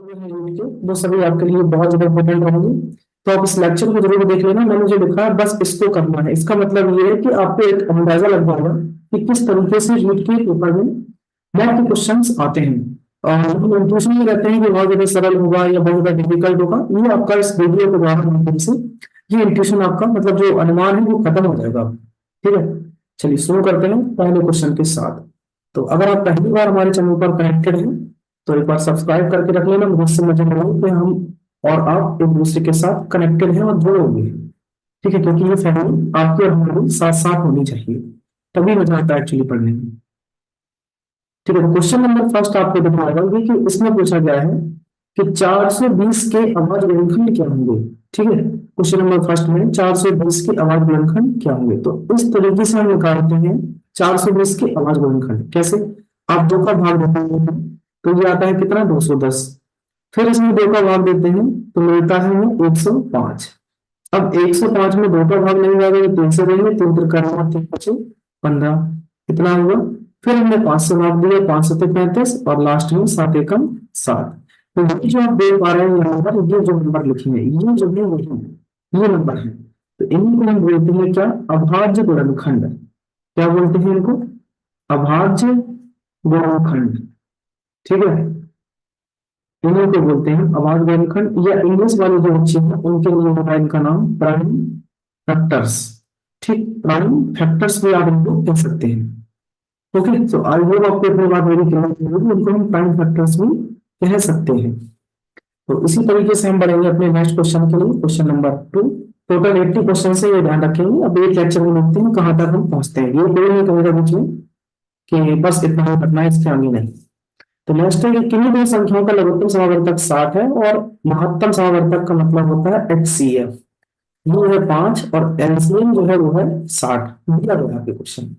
वो सभी आपके लिए बहुत ज्यादा इम्पोर्टेंट रहेंगी। तो आप इस लेक्चर को जरूर देख लेना। मैंने जो लिखा है बस इसको करना है। इसका मतलब ये है कि आपको एक अंदाजा लग जाएगा कि किस तरीके से रीट के पेपर में मैथ के क्वेश्चंस आते हैं। और हम इंट्यूशन में रहते हैं कि बहुत ज्यादा सरल होगा या बहुत ज्यादा डिफिकल्ट होगा। ये आपका इस वीडियो के द्वारा माध्यम से ये इंट्यूशन आपका मतलब जो अनुमान है वो खत्म हो जाएगा। ठीक है, चलिए शुरू करते हैं पहले क्वेश्चन के साथ। तो अगर आप पहली बार हमारे चैनल पर कनेक्टेड हैं तो एक बार सब्सक्राइब करके रख लेना। मुझे इससे मजा आएगा कि हम और आप एक दूसरे के साथ कनेक्टेड हैं और जुड़े हुए हैं। ठीक है, क्योंकि ये फैमिली आपकी और हमारी साथ साथ होनी चाहिए, तभी मजा आता है एक्चुअली पढ़ने में। ठीक है, तो क्वेश्चन नंबर फर्स्ट आपको दिखाएगा ये कि इसमें पूछा गया है कि 420 के अवध गुणनखंड क्या होंगे। ठीक है, क्वेश्चन नंबर फर्स्ट में 420 के अवध गुणनखंड क्या होंगे। तो इस तरीके से हम निकालते हैं 420 के अवध गुणनखंड। कैसे? आप दो का भाग देते हैं तो ये आता है कितना, 210। फिर इसमें दो का भाग देते हैं तो मिलता है हमें 105। अब 105 में दो का भाग नहीं जाएगा तो तीन से देंगे, तीन त्रिका 15 कितना हुआ। फिर हमने 5 से भाग दिया, 5 सत्ते 35 और लास्ट में 7 एकम 7। तो ये जो आप देख पा रहे हैं यहाँ पर, ये जो नंबर लिखे हैं ये जो है वही ये नंबर है। तो इन्हीं को हम बोलते हैं क्या, अभाज्य गुणनखंड। क्या बोलते हैं इनको? अभाज्य गुणनखंड। ठीक है, इन्हीं को बोलते हैं अभाज्य गुणनखंड, या इंग्लिश वाले जो बच्चे हैं उनके लिए होता है इनका नाम प्राइम फैक्टर्स। ठीक, प्राइम फैक्टर्स भी आप इनको कह सकते हैं। ओके, तो आई होप आपको इतनी बात मेरी क्लियर होगी, उनको हम प्राइम फैक्टर्स भी कह सकते हैं। तो इसी तरीके से हम बढ़ेंगे अपने नेक्स्ट क्वेश्चन के लिए, क्वेश्चन नंबर 2। टोटल 80 क्वेश्चन से ये ध्यान रखेंगे। अब एक लेक्चर में देखते हैं कहाँ तक हम पहुंचते हैं। ये कोई नहीं कहेगा बीच में कि बस इतना ही करना है, इसके आगे नहीं। तो नेक्स्ट है कि किन्हीं दो संख्याओं का लघुत्तम समावर्तक 60 है और महत्तम समावर्तक का मतलब होता है HCF। ये है 5 और एलसीएम जो है वो है 60। दिया गया आपके क्वेश्चन।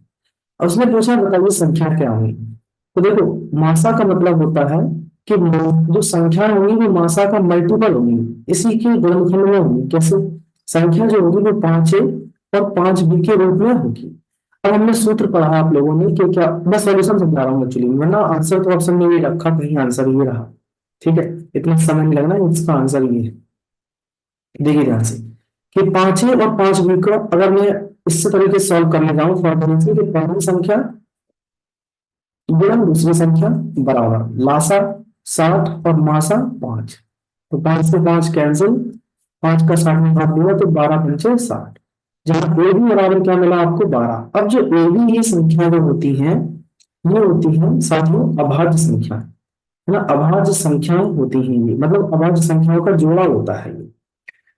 और उसने पूछा बताइए संख्या क्या होगी। तो देखो, मासा का मतलब होता है कि जो संख्या होगी वो मासा का मल्टीपल होगी, इसी के गुणनखंड में होगी। कैसे? संख्या जो होगी वो 5A और 5B के रूप में होगी। अब हमने सूत्र पढ़ा आप लोगों ने कि क्या, मैं सॉल्यूशन समझा रहा हूँ एक्चुअली, वरना आंसर तो ऑप्शन में ये रखा, कहीं आंसर ये रहा। ठीक है, इतना समय नहीं लगना, इसका आंसर ये है। देखिए ध्यान से कि 5A और 5B को अगर मैं इस तरीके से सॉल्व करने जाऊं फॉर्मूले से कि पहली संख्या गुणन दूसरी संख्या बराबर लासा 60 और मासा 5। तो 5 से 5 कैंसिल, 5 का 60 में भाग दिया तो 12 पंचे 60। जहां ए बी बराबर क्या मिला आपको, 12। अब जो ए बी ये संख्या जो होती है ये होती है साथियों अभाज्य संख्या, है ना। अभाज्य संख्याएं होती हैं ये, मतलब अभाज्य संख्याओं का जोड़ा होता है ये।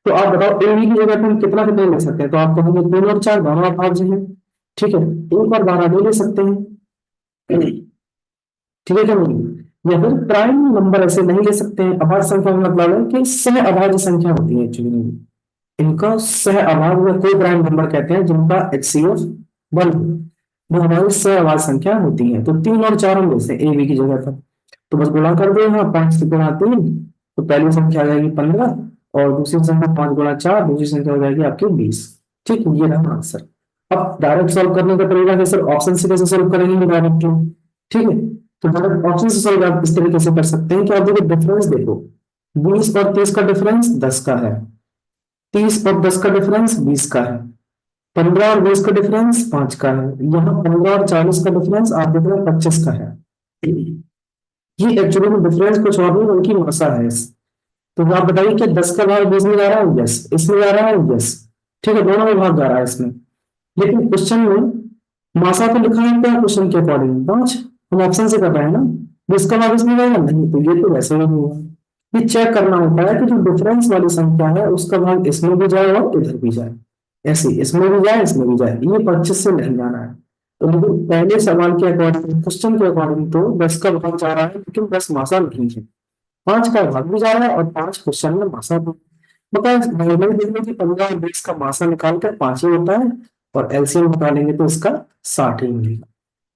तो आप बताओ ए बी की जगह पे हम कितना कितना ले सकते हैं। तो आप कहोगे 3 और 4 दोनों अभाज्य हैं। ठीक है, 1 और 12 भी ले सकते हैं। ठीक है क्या नहीं, या फिर प्राइम नंबर ऐसे नहीं ले सकते हैं। अभाज्य संख्या का मतलब है कि सह अभाज्य संख्या होती है एक्चुअली में, इनका सह अभाज्य या कोई प्राइम नंबर कहते हैं जिनका HCF 1 हो, वो हमारी सह अभाज्य संख्या होती है। तो 3 और 4 हम लेते हैं ए बी की जगह पर। तो बस गुणा कर दो यहाँ, 5 से गुणा 3 तो पहली संख्या आ जाएगी 15 और दूसरी संख्या 5 गुणा 4 दूसरी संख्या हो जाएगी आपकी 20। ठीक, ये रहा आंसर। अब डायरेक्ट सॉल्व करने का तरीका है सर, ऑप्शन से कैसे सॉल्व करेंगे डायरेक्टली। ठीक है, तो डायरेक्ट ऑप्शन से सॉल्व आप इस तरीके से कर सकते हैं कि आप देखो डिफरेंस देखो, 20 और 30 का डिफरेंस 10 का है, 30 और 10 का डिफरेंस 20 का है, 15 और 20 का डिफरेंस 5 का है, यहाँ 15 और 40 का डिफरेंस आप देख रहे हैं 25 का है। ये एक्चुअली में डिफरेंस कुछ और नहीं बल्कि मासा है। तो आप बताइए कि 10 का भाग 20 में जा रहा है, यस। इसमें जा रहा है, यस। ठीक है, दोनों में भाग जा रहा है इसमें। लेकिन क्वेश्चन में मासा को लिखा है क्या क्वेश्चन के अकॉर्डिंग, 5। हम ऑप्शन से कर रहे हैं ना, 20 का भाग इसमें जाएगा नहीं, तो ये तो वैसे ही नहीं हुआ। ये चेक करना होता है कि जो डिफरेंस वाली संख्या है उसका भाग इसमें भी जाए और इधर भी जाए। ऐसे इसमें भी जाए इसमें भी जाए, ये 25 से नहीं जाना है। तो लेकिन पहले सवाल के अकॉर्डिंग, क्वेश्चन के अकॉर्डिंग तो 10 का भाग जा रहा है, लेकिन 10 मासा नहीं है। 5 का भाग भी जा रहा है और 5 क्वेश्चन में मासा भी। बताए नॉर्मली देख लो कि 15 और 20 का मासा निकाल कर 5 ही होता है और एलसीएम निकालेंगे तो इसका 60 ही मिलेगा।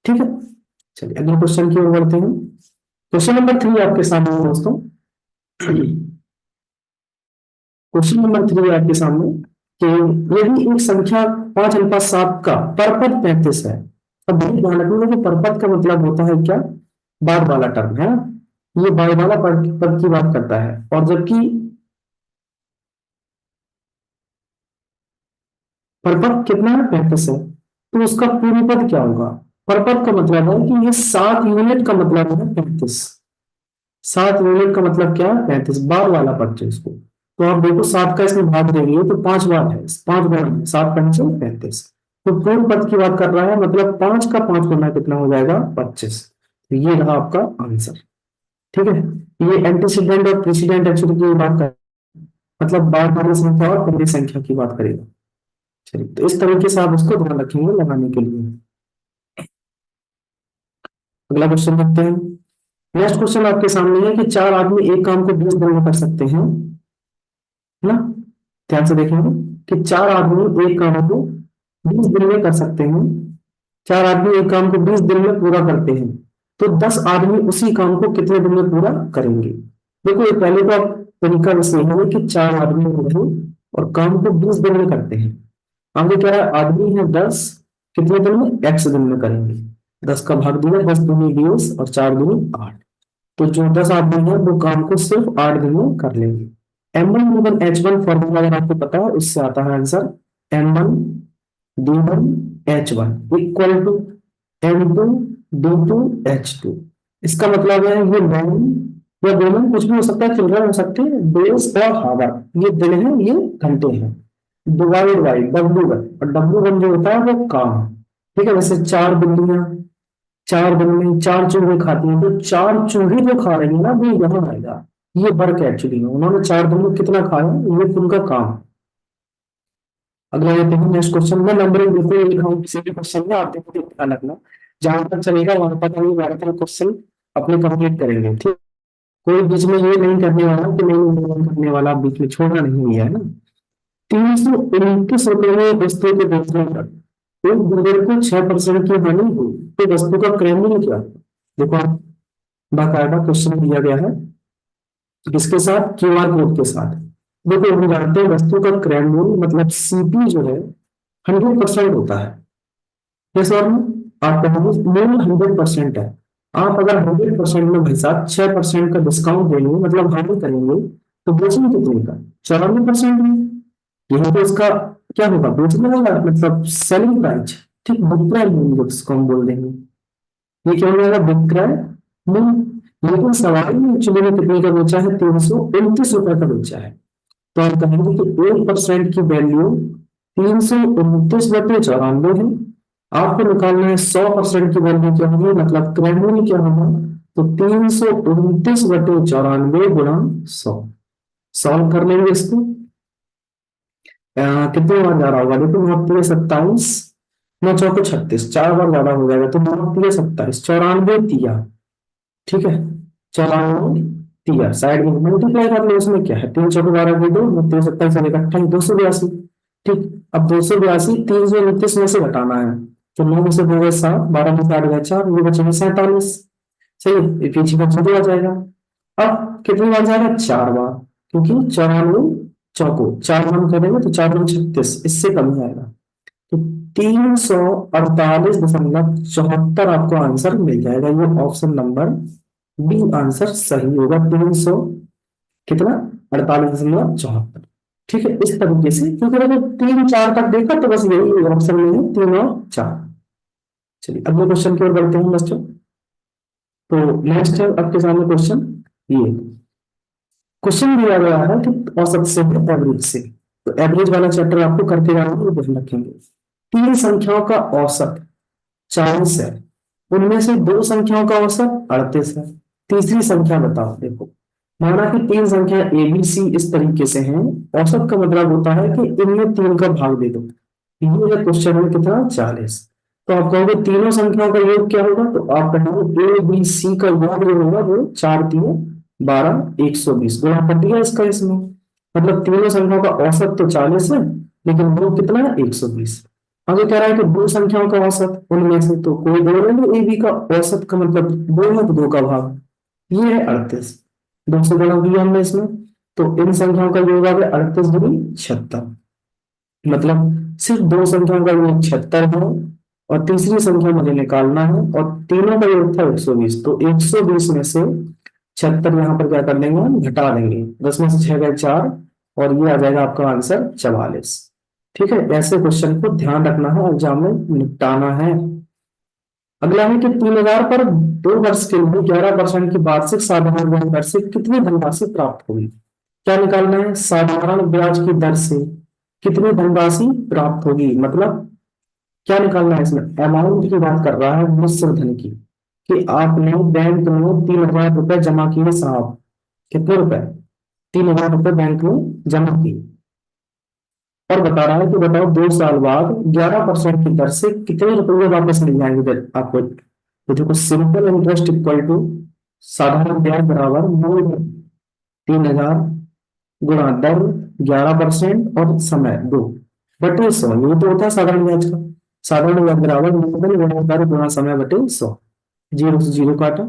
ठीक है, चलिए अगले क्वेश्चन की ओर बढ़ते हैं। क्वेश्चन नंबर 3 आपके सामने है दोस्तों। क्वेश्चन नंबर 3 आपके सामने कि यदि एक संख्या 5 अनुपात 7 का परपद 35 है। अब बहुत ध्यान रखना कि परपद का मतलब होता है क्या, बाद वाला टर्म है ना। ये बाएं वाला पद की बात करता है, और जबकि परपद कितना है, 35 है, तो उसका पूर्व पद क्या होगा? परपद का मतलब है कि ये 7 यूनिट का मतलब है 35। 7 यूनिट का मतलब क्या है, 35 बार वाला पद है इसको। तो आप देखो 7 का इसमें भाग देंगे तो 5 बार है, 5 बार है, 7 5 35। तो पूर्ण पद की बात कर रहा है, मतलब 5 का 5 गुना कितना हो जाएगा, 25। तो ये रहा आपका आंसर। ठीक है, ये एंटीसीडेंट और प्रेसिडेंट एक्चुअली की बात कर, मतलब बार वाली संख्या और पहली संख्या की बात करेगा। चलिए, तो इस तरीके से आप उसको ध्यान रखेंगे लगाने के लिए। अगला क्वेश्चन देखते हैं। नेक्स्ट क्वेश्चन आपके सामने है कि 4 आदमी एक काम को 20 दिन में कर सकते हैं, है ना? ध्यान से देखेंगे कि 4 आदमी एक काम को 20 दिन में कर सकते हैं। 4 आदमी एक काम को 20 दिन में पूरा करते हैं, तो 10 आदमी उसी काम को कितने दिन में पूरा करेंगे? देखो, ये पहले तो आप तरीका वैसे है कि 4 आदमी रहे और काम को 20 दिन में करते हैं। आगे क्या है, आदमी है 10, कितने दिन में, एक्स दिन में करेंगे। 10 का भाग दिया, 10 दूनी 20 और 4 दूनी 8। तो जो 10 आदमी है वो काम को सिर्फ 8 दिन में कर लेंगे। M1 फॉर्मूला अगर आपको पता है, उससे आता है answer M1 D1 H1 equal to M2 D2 H2। इसका मतलब है ये मैन या वुमेन कुछ भी हो सकता है, चिल्ड्रन हो सकते हैं, डेज और हावर, ये दिन है, ये घंटे हैं, डिवाइड बाई W1, और W1 जो होता है वो काम। ठीक है, वैसे 4 बिल्लियां 4 दिन में 4 चूहे खाती हैं, तो 4 चूहे जो खा रही है ना, वो यहाँ आएगा। ये वर्क है एक्चुअली में, उन्होंने 4 दिन में कितना खाया, ये उनका काम। अगला ये देखो, नेक्स्ट क्वेश्चन में नंबरिंग देते हुए लिखा हूं किसी भी क्वेश्चन में, आप देखो तो ध्यान रखना। जहां तक चलेगा वहां तक हम 12 क्वेश्चन अपने कंप्लीट करेंगे, ठीक? कोई बीच में ये नहीं करने वाला कि नहीं करने वाला, बीच में छोड़ना नहीं है ना। 329 रुपए में वस्तु के बेचने पर एक बिल्डर को 6% की हानि हुई, तो वस्तु का क्रय मूल्य क्या है? देखो आप, बाकायदा क्वेश्चन दिया गया है, किसके साथ, क्यूआर कोड के साथ। देखो, हम जानते हैं वस्तु का क्रय मूल्य मतलब सीपी जो है 100% होता है। यस और नो? आप कहोगे मूल्य 100% है, आप अगर 100% में भाई साहब 6% का डिस्काउंट देंगे, मतलब हानि करेंगे, तो बेचेंगे कितने का, 94% में। यह तो इसका क्या होगा, बेचने वाला मतलब सेलिंग प्राइस। ठीक, विक्रय मूल्य जिसको हम बोल देंगे, ये क्या हो जाएगा, विक्रय मूल्य। लेकिन सवाल में एक्चुअली में कितने का बेचा है, 329 रुपए का बेचा है। तो आप कहेंगे कि 1% की वैल्यू 329/94 है। आपको निकालना है 100% की वैल्यू क्या होगी, मतलब क्रय मूल्य क्या होगा। तो 329/94 गुणा 100। सॉल्व कर लेंगे इसको। कितने बार जा रहा होगा, देखो 9×3 = 27, 9×4 = 36, 4 बार ज्यादा हो जाएगा, तो 9×3 = 27, 94 तिया। ठीक है, 94 तिया, साइड में मल्टीप्लाई कर लो, उसमें क्या है, 3×4 = 12 की 2, 9×3 = 27, 28, 282। ठीक, अब 282 329 में से घटाना है, तो 9 में से 2 गए 7, 12 में से 8 गए 4, ये बचेंगे 47। सही है, ये पीछे का 0 आ जाएगा। अब कितनी बार जाएगा, 4 बार, क्योंकि 94 4 करेंगे तो 4×36, इससे कम ही आएगा। तो 348.74 आपको आंसर मिल जाएगा। ये ऑप्शन नंबर बी आंसर सही होगा, 300 कितना, 48.74। ठीक है, इस तरीके से, क्योंकि अगर 3 4 तक देखा तो बस यही ऑप्शन में है, 3 और 4। चलिए अगले क्वेश्चन की ओर बढ़ते हैं बच्चों। तो नेक्स्ट है आपके सामने क्वेश्चन, ये क्वेश्चन दिया गया है कि औसत से है एवरेज से। तो एवरेज वाला चैप्टर आपको करके जाना है, ध्यान रखेंगे। 3 संख्याओं का औसत 40 है, उनमें से 2 संख्याओं का औसत 38 है, तीसरी संख्या बताओ। देखो, माना कि 3 संख्या ए बी सी इस तरीके से हैं, औसत का मतलब होता है कि इनमें 3 का भाग दे दो। ये है क्वेश्चन में कितना, 40। तो आप कहोगे तीनों संख्याओं का योग क्या होगा, तो आप कहोगे ए बी सी का योग जो होगा वो 4×3 = 12, 120 गुणा कर दिया इसका इसमें। मतलब तीनों संख्याओं का औसत तो 40 है, लेकिन योग कितना है, 120। आगे कह रहा है कि 2 संख्याओं का औसत, उनमें से तो कोई दो ले लो, ए बी का औसत का मतलब 2 है तो 2 का भाग, ये है 38। 2 से गुणा किया हमने इसमें, तो इन संख्याओं का योग आ गया 38×76। मतलब सिर्फ 2 संख्याओं का योग 76 है, और तीसरी संख्या मुझे निकालना है, और तीनों का योग था 120, तो 120 में से 76 यहाँ पर क्या कर देंगे हम, घटा देंगे, 10 में से 6 गए 4, और ये आ जाएगा आपका आंसर 44। ठीक है, ऐसे क्वेश्चन को ध्यान रखना है, एग्जाम में निपटाना है। अगला है कि 3000 पर 2 वर्ष के लिए 11% की वार्षिक साधारण ब्याज दर से कितनी धनराशि प्राप्त होगी। क्या निकालना है, साधारण ब्याज की दर से कितनी धनराशि प्राप्त होगी, मतलब क्या निकालना है, इसमें अमाउंट की बात कर रहा है, मिश्र धन की, कि आपने बैंक में 3000 रुपए जमा किए साहब, कितने रुपए, 3000 रुपए बैंक में जमा किए, और बता रहा है कि बताओ 2 साल बाद 11% की दर से कितने रुपये वापस मिल जाएंगे आपको। तो देखो, सिंपल इंटरेस्ट इक्वल टू साधारण ब्याज बराबर मूल 3000 गुणा दर 11% और समय 2 बटे 100, ये तो होता है साधारण ब्याज का। साधारण ब्याज बराबर मूलधन गुणा दर गुणा समय बटे 100, जीरो से जीरो काटा,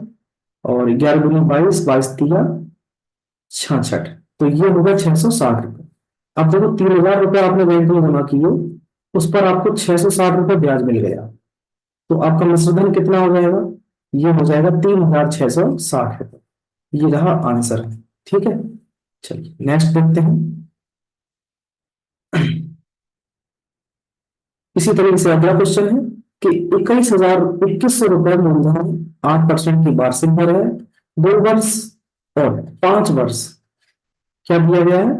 और 11 दूनी 22, 22 तिया 66, तो ये होगा 660 रुपये। अब देखो, 3000 रुपये आपने बैंक में जमा किए, उस पर आपको 660 रुपये ब्याज मिल गया, तो आपका मिश्रधन कितना हो जाएगा, ये हो जाएगा 3660 रुपये। ये रहा आंसर। ठीक है, चलिए नेक्स्ट देखते हैं। इसी तरीके से अगला क्वेश्चन है कि 21,000 मूलधन, 8% की वार्षिक दर है, 2 वर्ष और 5 वर्ष, क्या दिया गया है,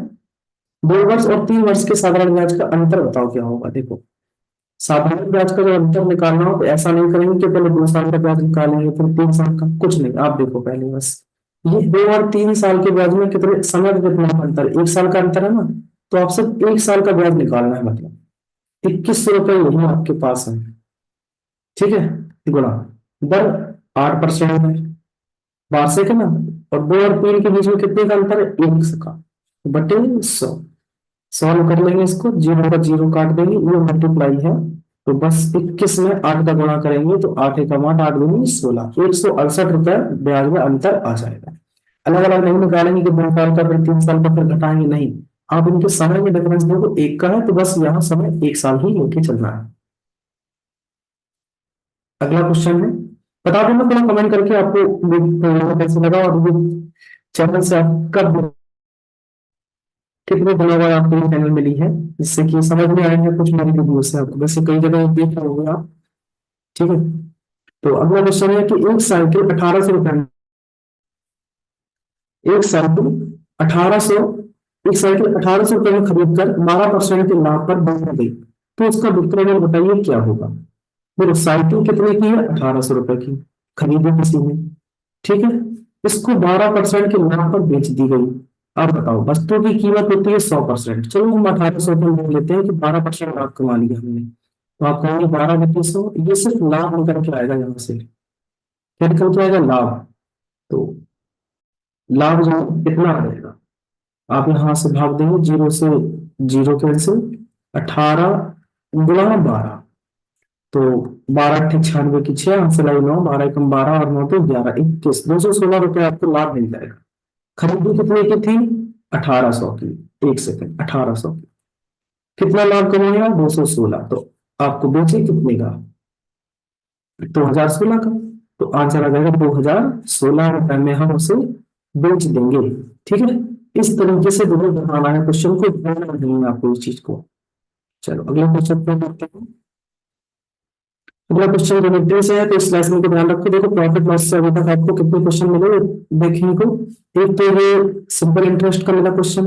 2 वर्ष और 3 वर्ष के साधारण ब्याज का अंतर बताओ क्या होगा। देखो, साधारण ब्याज का जो अंतर निकालना हो तो ऐसा नहीं करेंगे कि पहले 2 साल का ब्याज निकालेंगे फिर 3 साल का, कुछ नहीं, आप देखो पहले बस ये 2 और 3 साल के ब्याज में कितने समय का कितना अंतर है, 1 साल का अंतर है ना, तो आप सिर्फ 1 साल का ब्याज निकालना है, मतलब 2100 रुपये यही आपके पास है। ठीक है, गुणा दर 8% है, वार्षिक है ना, और 2 और 3 के बीच में कितने का अंतर है, 1 का, बटे 100। सॉल्व कर लेंगे इसको, जीरो का जीरो काट देंगे, ये मल्टीप्लाई है, तो बस 21 में 8 का गुणा करेंगे तो 8 एकम 8, 8 दूनी 16, 168 रुपये ब्याज में अंतर आ जाएगा। अलग अलग नहीं निकालेंगे कि 2 साल का फिर 3 साल का फिर घटाएंगे, नहीं, आप इनके समय में डिफरेंस देखो, 1 का है तो बस यहाँ समय 1 साल ही लेके चलना है। अगला क्वेश्चन है, बता देना थोड़ा कमेंट करके आपको कैसे लगा, और ये चैनल से आप कब कितने दिनों बाद आपको ये चैनल मिली है, जिससे कि समझ में आएंगे कुछ मेरी वीडियो से आपको, वैसे कई जगह देख रहे होंगे आप। ठीक है, तो अगला क्वेश्चन है कि एक साइकिल 1800 रुपए में, एक साइकिल 1800 एक साइकिल 1800 रुपए में खरीद कर 12% के लाभ पर बेच दी, तो उसका विक्रय मूल्य बताइए क्या होगा। देखो, साइकिल कितने की है, 1800 रुपए की, खरीदी किसी ने, ठीक है, इसको 12% के लाभ पर बेच दी गई। अब बताओ, वस्तु की कीमत होती है 100%, चलो हम 1800 रुपये ले लेते हैं कि 12% लाभ कमा लिया हमने, तो आप कहेंगे 12 बटे 100, ये सिर्फ लाभ निकल के आएगा, यहाँ से क्या निकल के आएगा, लाभ। तो लाभ जो कितना आ जाएगा, आप यहाँ से भाग देंगे, जीरो से जीरो कैंसिल, 18 गुणा 12, तो 12 × 96 की 6, आंसर आई 9, 12 × 12 और 9 तो 11, 21, 216 रुपये आपको लाभ मिल जाएगा। खरीदी कितने की थी, 1800 की, एक सेकंड, 1800 की, कितना लाभ कमाएगा, 216, तो आपको बेचे कितने का, 2016 का, तो आंसर आ जाएगा 2016 रुपए में हम उसे बेच देंगे। ठीक है, इस तरीके से दोनों बनाना है क्वेश्चन को, ध्यान रखना है आपको इस चीज को। चलो अगला क्वेश्चन पे करते हैं। अगला क्वेश्चन रेमिटेंस से है, तो इस लेसन को ध्यान रखो। देखो, प्रॉफिट लॉस से अभी तक आपको कितने क्वेश्चन मिले देखने को, एक तो ये सिंपल इंटरेस्ट का मिला क्वेश्चन,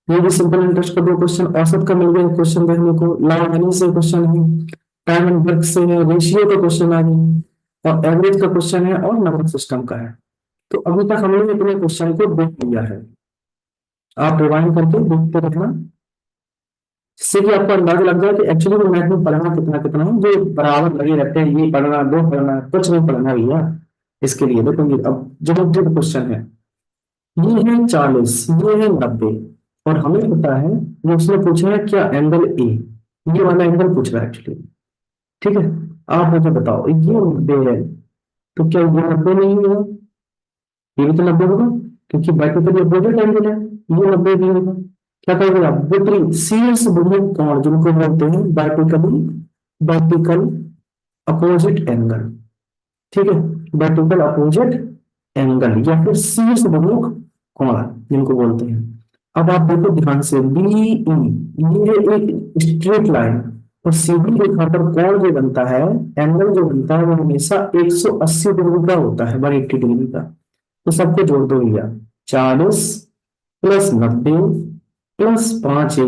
ये भी सिंपल इंटरेस्ट का 2 क्वेश्चन, औसत का मिल गया क्वेश्चन देखने को, लाभ हानि से क्वेश्चन है, टाइम एंड वर्क से है, रेशियो का क्वेश्चन आ गया, और एवरेज का क्वेश्चन है, और नंबर सिस्टम का है। तो अभी तक हमने अपने क्वेश्चन को देख लिया है, आप रिवाइंड करके देखते रहना, जिससे कि आपको अंदाजा लग जाए कि एक्चुअली में मैथ में पढ़ना कितना कितना है, जो बराबर लगे रहते हैं, ये पढ़ना दो पढ़ना, कुछ नहीं पढ़ना भैया। इसके लिए देखो, ये अब जो क्वेश्चन है, ये है 40, ये है 90, और हमें पता है ये उसने पूछा है क्या, एंगल ए, ये वाला एंगल पूछ रहा है एक्चुअली। ठीक है, आप मुझे बताओ, ये 90 है, तो क्या ये 90 नहीं होगा, ये भी तो 90 होगा, क्योंकि बाइकोटली अपोजिट एंगल है, ये 90 भी होगा। क्या कहोगे आप, विपरीत शीर्ष भुजंग कोण जिनको बोलते हैं बाइकोटली वर्टिकल अपोजिट एंगल। ठीक है, वर्टिकल अपोजिट एंगल या फिर शीर्ष विमुख कोण जिनको बोलते हैं। अब आप देखो ध्यान से, बी ये एक स्ट्रेट लाइन और सीधी रेखा पर कोण जो बनता है, एंगल जो बनता है वो हमेशा 180 डिग्री का होता है, 180 डिग्री का। तो सबको जोड़ दो भैया, 40 प्लस 90 प्लस 5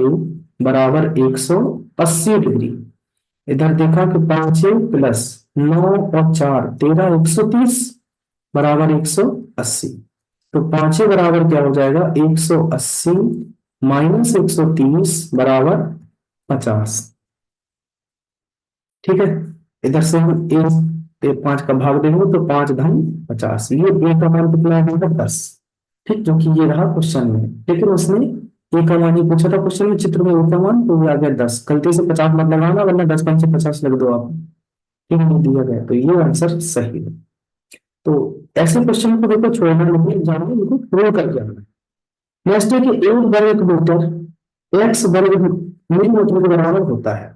बराबर 180 डिग्री। इधर देखा कि 5 प्लस 9 और 4 13 130 बराबर 180। तो 5 बराबर क्या हो जाएगा, 180 माइनस 130 बराबर 50। ठीक है, इधर से हम एक 5 का भाग देंगे तो 5 धन 50, ये ए का मान कितना आएगा, 10। ठीक, जो कि ये रहा क्वेश्चन में, लेकिन उसने ए का मान ही पूछा था क्वेश्चन में, चित्र में ए का मान, तो ये आ गया 10। गलती से 50 मत लगाना, वरना 10 5 से 50 लग दो आप। ठीक नहीं दिया गया, तो ये आंसर सही है। तो ऐसे क्वेश्चन को देखो छोड़ना नहीं, एग्जाम में इनको प्रूव करके आना है। नेक्स्ट है कि 1 वर्ग मीटर एक्स वर्ग मिलीमीटर के बराबर होता है।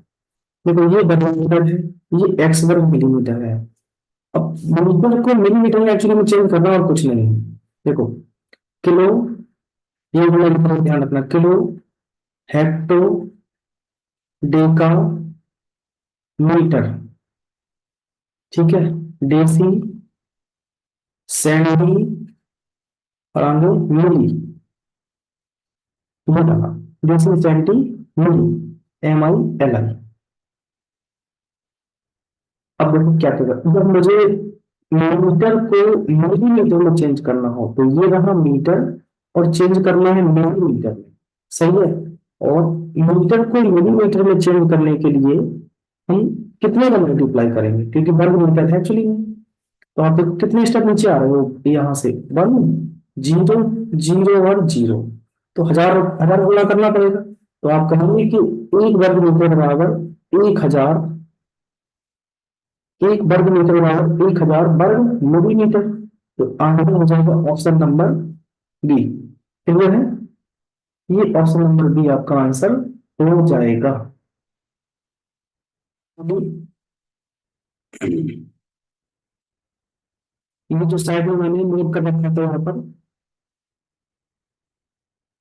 देखो ये वर्ग मीटर है, ये एक्स वर्ग मिलीमीटर है। अब मीटर को मिलीमीटर में एक्चुअली में चेंज करना और कुछ नहीं है। देखो किलो, ये वाला लिखना ध्यान रखना, किलो, हेक्टो, डेका, मीटर। ठीक है, डेसी, सेंटी और आगे मिली, ये रहा डेसी सेंटी मिली, MILI। अब देखो क्या करेगा, जब मुझे मीटर को मिलीमीटर में चेंज करना हो तो ये रहा मीटर, और चेंज करना है मिलीमीटर में। सही है, और मीटर को मिलीमीटर में चेंज करने के लिए हम कितने का मल्टीप्लाई करेंगे, क्योंकि वर्ग मीटर है एक्चुअली में। तो आप देखो कितने स्टेप नीचे आ रहे हो यहाँ से, 1 0 0 और 0। तो हजार हजार गुणा करना पड़ेगा। तो आप कहेंगे कि एक वर्ग मीटर बराबर 1000, एक वर्ग मीटर बराबर 1000 वर्ग मिलीमीटर। तो आंसर हो जाएगा ऑप्शन नंबर बी। क्लियर है, ये ऑप्शन नंबर बी आपका आंसर हो जाएगा। अभी ये जो साइड में मैंने नोट कर रखा था यहाँ पर,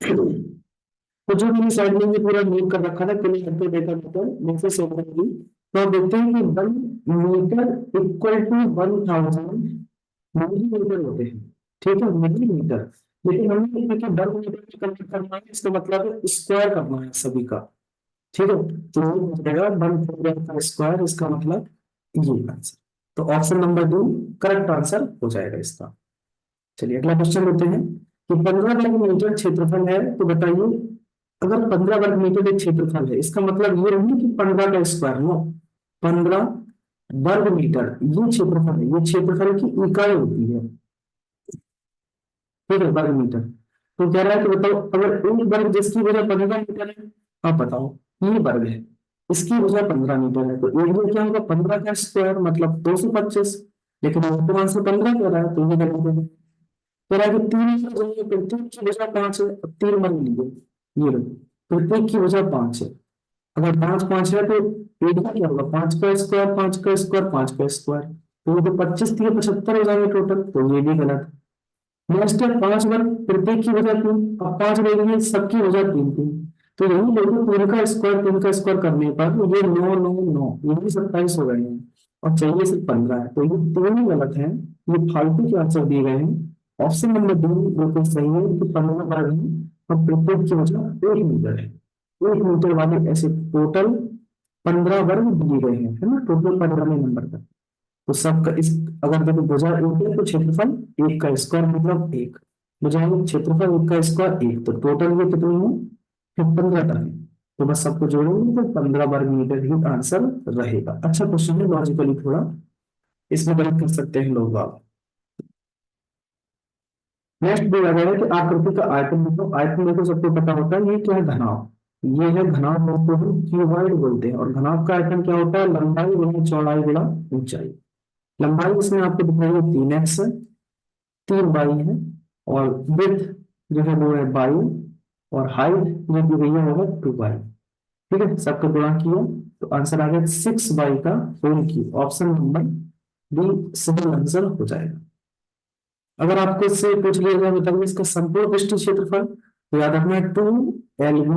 तो जो मैंने साइड में ये पूरा नोट कर रखा था, क्लियर करके देखा मीटर जैसे सेव करेंगे तो आप देखते हैं कि 1 मीटर इक्वल टू 1000 मिलीमीटर होते हैं। ठीक है, मिलीमीटर। लेकिन हमें देखिए वर्ग मीटर में कन्वर्ट करना है, इसका मतलब है स्क्वायर करना है सभी का। ठीक है, तो ये हो जाएगा 1 का स्क्वायर, इसका मतलब ये आंसर। तो ऑप्शन नंबर 2 करेक्ट आंसर हो जाएगा इसका। चलिए अगला क्वेश्चन लेते हैं कि 15 वर्ग मीटर क्षेत्रफल है, तो बताइए अगर 15 वर्ग मीटर एक क्षेत्रफल है, इसका मतलब ये नहीं कि 15 का स्क्वायर, नो, 15 वर्ग मीटर ये क्षेत्रफल है, ये क्षेत्रफल की इकाई होती है। ठीक है, वर्ग मीटर। तो कह रहा है कि बताओ अगर एक वर्ग जिसकी वजह 15 मीटर है, आप बताओ ये वर्ग है, इसकी वजह 15 मीटर है, तो एरिया क्या होगा, 15 का स्क्वायर मतलब 225। लेकिन आपको आंसर 15 कह रहा है, तो ये गलत है। कह रहा है कि 3 प्रत्येक की वजह 5 है, अब 3 वर्ग लिए, ये लो, प्रत्येक की वजह 5 है। अगर 5 5 है तो एरिया क्या होगा, 5 का स्क्वायर 5 का स्क्वायर 5 का स्क्वायर, तो ये तो 25 3 75 हो जाएंगे टोटल, तो ये भी गलत है। नेक्स्ट है 5 वर्ग प्रत्येक की वजह 3, अब 5 लेंगे सबकी वजह 3 3, तो यही लोगों 3 का स्क्वायर करने पर ये 9 9 9 यही 27 हो गए हैं, और चाहिए सिर्फ 15 है, तो ये तीनों ही गलत है, ये फालतू के आंसर दिए गए हैं। ऑप्शन नंबर 2 बिल्कुल सही है कि 15 वर्ग है और प्रत्येक की वजह 1 मीटर है। 1 मीटर वाले ऐसे टोटल 15 वर्ग दिए गए हैं, है ना, टोटल 15 नंबर का। तो सबका इस, अगर देखो भुजा एक है तो क्षेत्रफल एक का स्क्वायर मतलब एक, भुजा में क्षेत्रफल एक का स्क्वायर एक, तो टोटल ये कितनी है, फिर 15 का है। तो बस सबको जोड़ेंगे तो 15 वर्ग मीटर ही आंसर रहेगा। अच्छा क्वेश्चन है, लॉजिकली थोड़ा इसमें गलत कर सकते हैं लोग आप। नेक्स्ट दिया गया है कि आकृति का आयतन देखो, आयतन देखो सबको पता होता है ये क्या है, घनाभ। ये है घनाभ, को हम क्यूबॉइड बोलते हैं, और घनाभ का आयतन क्या होता है, लंबाई गुणा चौड़ाई गुणा ऊंचाई। लंबाई इसमें आपको दिख रही है 3x, 3y है, और विड्थ जो है वो है 22, और हाइट जो दी गई है वो है 2y। ठीक है, सबका गुणा किया तो आंसर आ गया 6y का whole cube. Option number B सही आंसर हो जाएगा। अगर आपको इससे पूछ लिया जाए बताइए इसका संपूर्ण पृष्ठीय क्षेत्रफल, तो याद रखना है 2 LV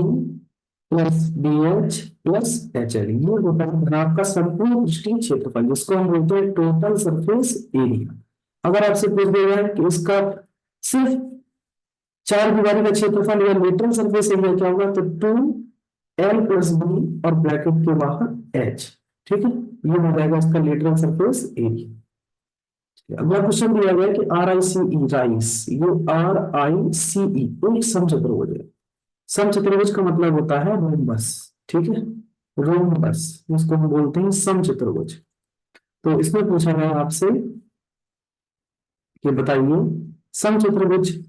plus BH plus HL, ये होता है घनाभ का संपूर्ण पृष्ठीय क्षेत्रफल, जिसको हम बोलते हैं टोटल सरफेस एरिया। अगर आपसे पूछ दिया जाए कि इसका सिर्फ चार दीवारी का क्षेत्रफल या लेटरल सरफेस एरिया क्या होगा, तो 2L+B और ब्रैकेट के बाहर H। ठीक है, ये हो जाएगा इसका लेटरल सरफेस एरिया। अगला क्वेश्चन दिया गया कि RICE राइस, ये RICE एक समचतुर्भुज है। समचतुर्भुज का मतलब होता है रोम्बस। ठीक है, रोम्बस जिसको हम बोलते हैं समचतुर्भुज। तो इसमें पूछा गया आपसे कि बताइए समचतुर्भुज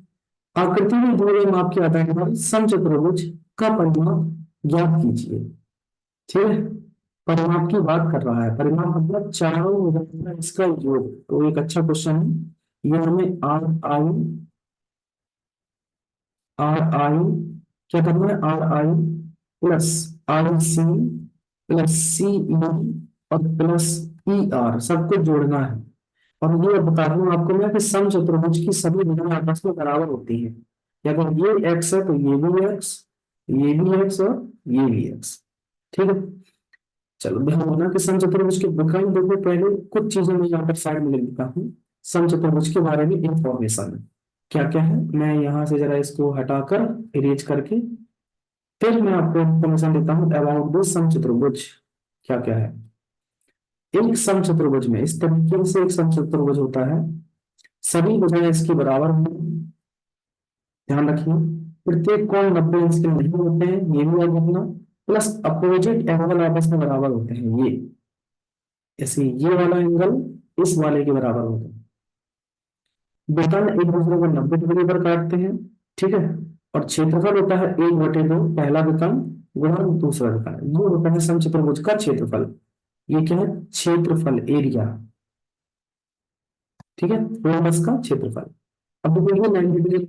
आकृति में दिए गए माप के आधार पर समचतुर्भुज का परिमाप ज्ञात कीजिए। ठीक है, परिमाप की बात कर रहा है, परिमाप मतलब चारों भुजाओं का इसका योग। तो एक अच्छा क्वेश्चन है ये, हमें आर आई क्या करना है, RI plus RC plus CE और प्लस ER सबको जोड़ना है। और ये बता दूं आपको मैं कि समचतुर्भुज की सभी भुजाएं आपस में बराबर होती हैं। या अगर ये x है तो ये भी x, ये भी x और ये भी x। ठीक है, चलो ध्यान देना कि समचतुर्भुज के विकर्ण देखो, पहले कुछ चीजें मैं यहाँ पर साइड में लिख देता हूँ। समचतुर्भुज के बारे में इंफॉर्मेशन क्या क्या है, मैं यहाँ से जरा इसको हटाकर इरेज करके फिर मैं आपको इंफॉर्मेशन देता हूँ अबाउट दिस समचतुर्भुज क्या क्या है। एक समचतुर्भुज में इस तरीके से एक समचतुर्भुज होता है, सभी भुजाएं इसकी बराबर होंगी। ध्यान रखिए, प्रत्येक कोण 90 अंश के नहीं होते हैं, ये भी याद रखना। प्लस अपोजिट एंगल आपस में बराबर होते हैं, ये ऐसे ये वाला एंगल इस वाले के बराबर होता है। विकर्ण एक दूसरे को 90 डिग्री पर काटते हैं। ठीक है, और क्षेत्रफल होता है 1/2 पहला विकर्ण गुणा दूसरा विकर्ण, ये होता है समचतुर्भुज का क्षेत्रफल। ये क्या है, क्षेत्रफल एरिया। ठीक है, रोम्बस का क्षेत्रफल। अब देखो ये 90 डिग्री।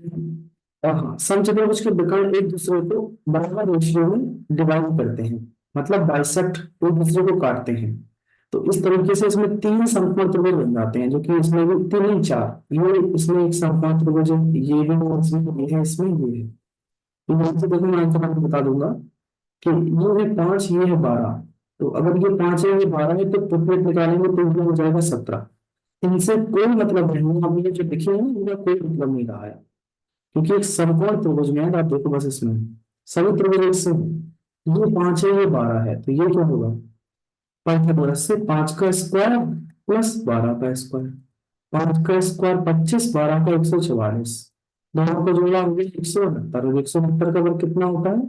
और हाँ, समचतुर्भुज के विकर्ण एक दूसरे को बराबर रेशियो में डिवाइड करते हैं, मतलब बाइसेक्ट एक दूसरे को काटते हैं। तो इस तरीके से इसमें तीन समकोण त्रिभुज बन जाते हैं, जो कि इसमें भी तीन नहीं चार, ये इसमें एक समकोण त्रिभुज है, ये भी है, इसमें ये है, इसमें ये है। तो यहाँ से देखो मैं आंसर आपको बता दूंगा कि ये है 5, ये है 12। तो अगर ये 5 है, ये 12 है, तो ट्रिपलेट निकालेंगे तो ये हो जाएगा 17। इनसे कोई मतलब नहीं है, अब ये जो लिखे हैं ना, इनका कोई मतलब नहीं रहा है, क्योंकि एक समकोण त्रिभुज में है। आप देखो बस इसमें सभी त्रिभुज एक से हैं। ये 5 है, ये 12 है, तो ये क्या होगा, पाइथागोरस से 5 का स्क्वायर प्लस 12 का स्क्वायर। 5 का स्क्वायर 25, 12 का 144, दोनों को जोड़ा हो गया 169, और 169 का वर्ग कितना होता है,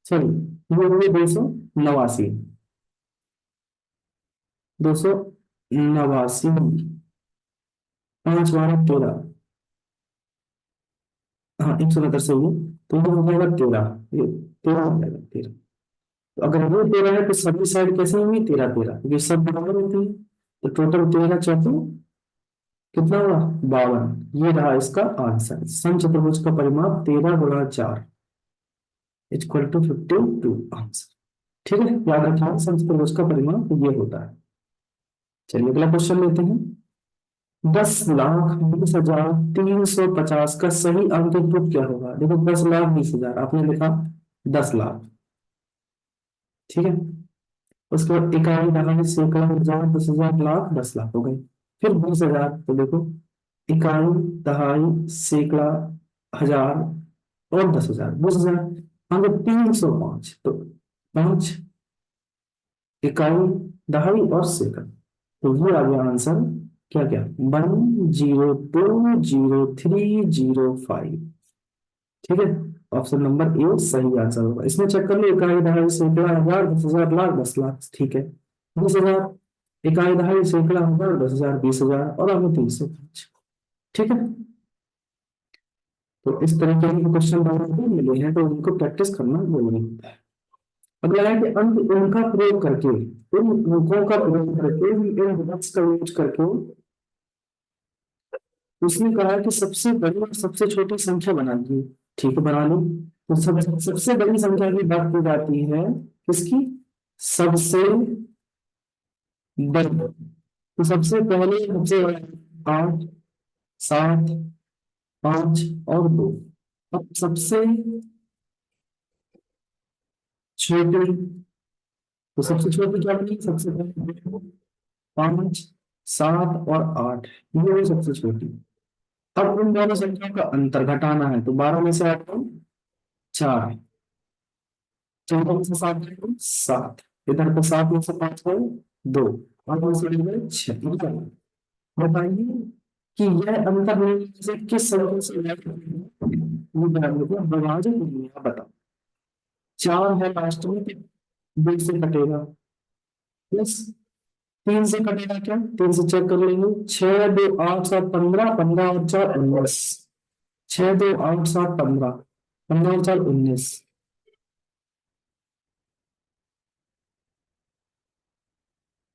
सॉरी ये हो गया 289, 289, 5 12 13, हाँ 169 से ये, तो ये हो जाएगा 13, ये 13 हो जाएगा 13। तो अगर ये 13 है तो सभी साइड कैसे होंगी, 13 13, ये सब बराबर होती है। तो टोटल 13 चौको कितना हुआ, 52। ये रहा इसका आंसर, समचतुर्भुज का परिमाप 13 गुणा 4 इक्वल टू 52 आंसर। ठीक है, याद रखना समचतुर्भुज का परिमाप ये होता है। चलिए अगला क्वेश्चन लेते हैं। 10,20,350 का सही अंकित रूप क्या होगा। देखो 10,20,000 आपने लिखा 10 लाख। ठीक है, उसके बाद इकाई दहाई सैकड़ा हजार 10,000 लाख 10 लाख हो गए। फिर 20,000, तो देखो इकाई दहाई सैकड़ा हजार और 10,000 20,000, आगे 305, तो 5 इकाई दहाई और सैकड़ा। तो ये आ गया आंसर, क्या क्या 1020305। ठीक है, ऑप्शन नंबर ए सही आंसर होगा। इसमें चेक कर लो, इकाई दहाई सैकड़ा हजार 10,000 लाख 10 लाख, ठीक है। 20,000 इकाई दहाई सैकड़ा हजार 10,000 20,000 और आगे 305। ठीक है, तो इस तरीके के क्वेश्चन बनाने मिले हैं, तो उनको प्रैक्टिस करना जरूरी होता है। अगला है कि अंक उनका प्रयोग करके, इन अंकों का प्रयोग करके, इन डिडक्ट्स का यूज करके उसने कहा कि सबसे बड़ी और सबसे छोटी संख्या बना दी। ठीक है, बना लो। तो सबसे बड़ी संख्या की बात की जाती है किसकी, सबसे बड़ी। तो सबसे पहले सबसे बड़ा 8 7 5 और 2। अब सबसे छोटी, तो सबसे छोटी क्या बनी, सबसे पहले 5, 7 और 8, ये हुई सबसे छोटी। अब इन दोनों संख्याओं का अंतर घटाना है, तो 12 में से 8 को 4, 14 में से 7 गए 7, इधर पे 7 में से 5 गए 2, और 2 से गए 6। बताइए कि यह अंतर नहीं से किस संख्या से विभाजित नहीं है, बताओ। 4 है लास्ट में, 2 से कटेगा, प्लस 3 से कटेगा क्या, 3 से चेक कर लेंगे, 6 2 8 7 15, 15 और 4 19, 6 2 8 7 15, 15 और 4 19।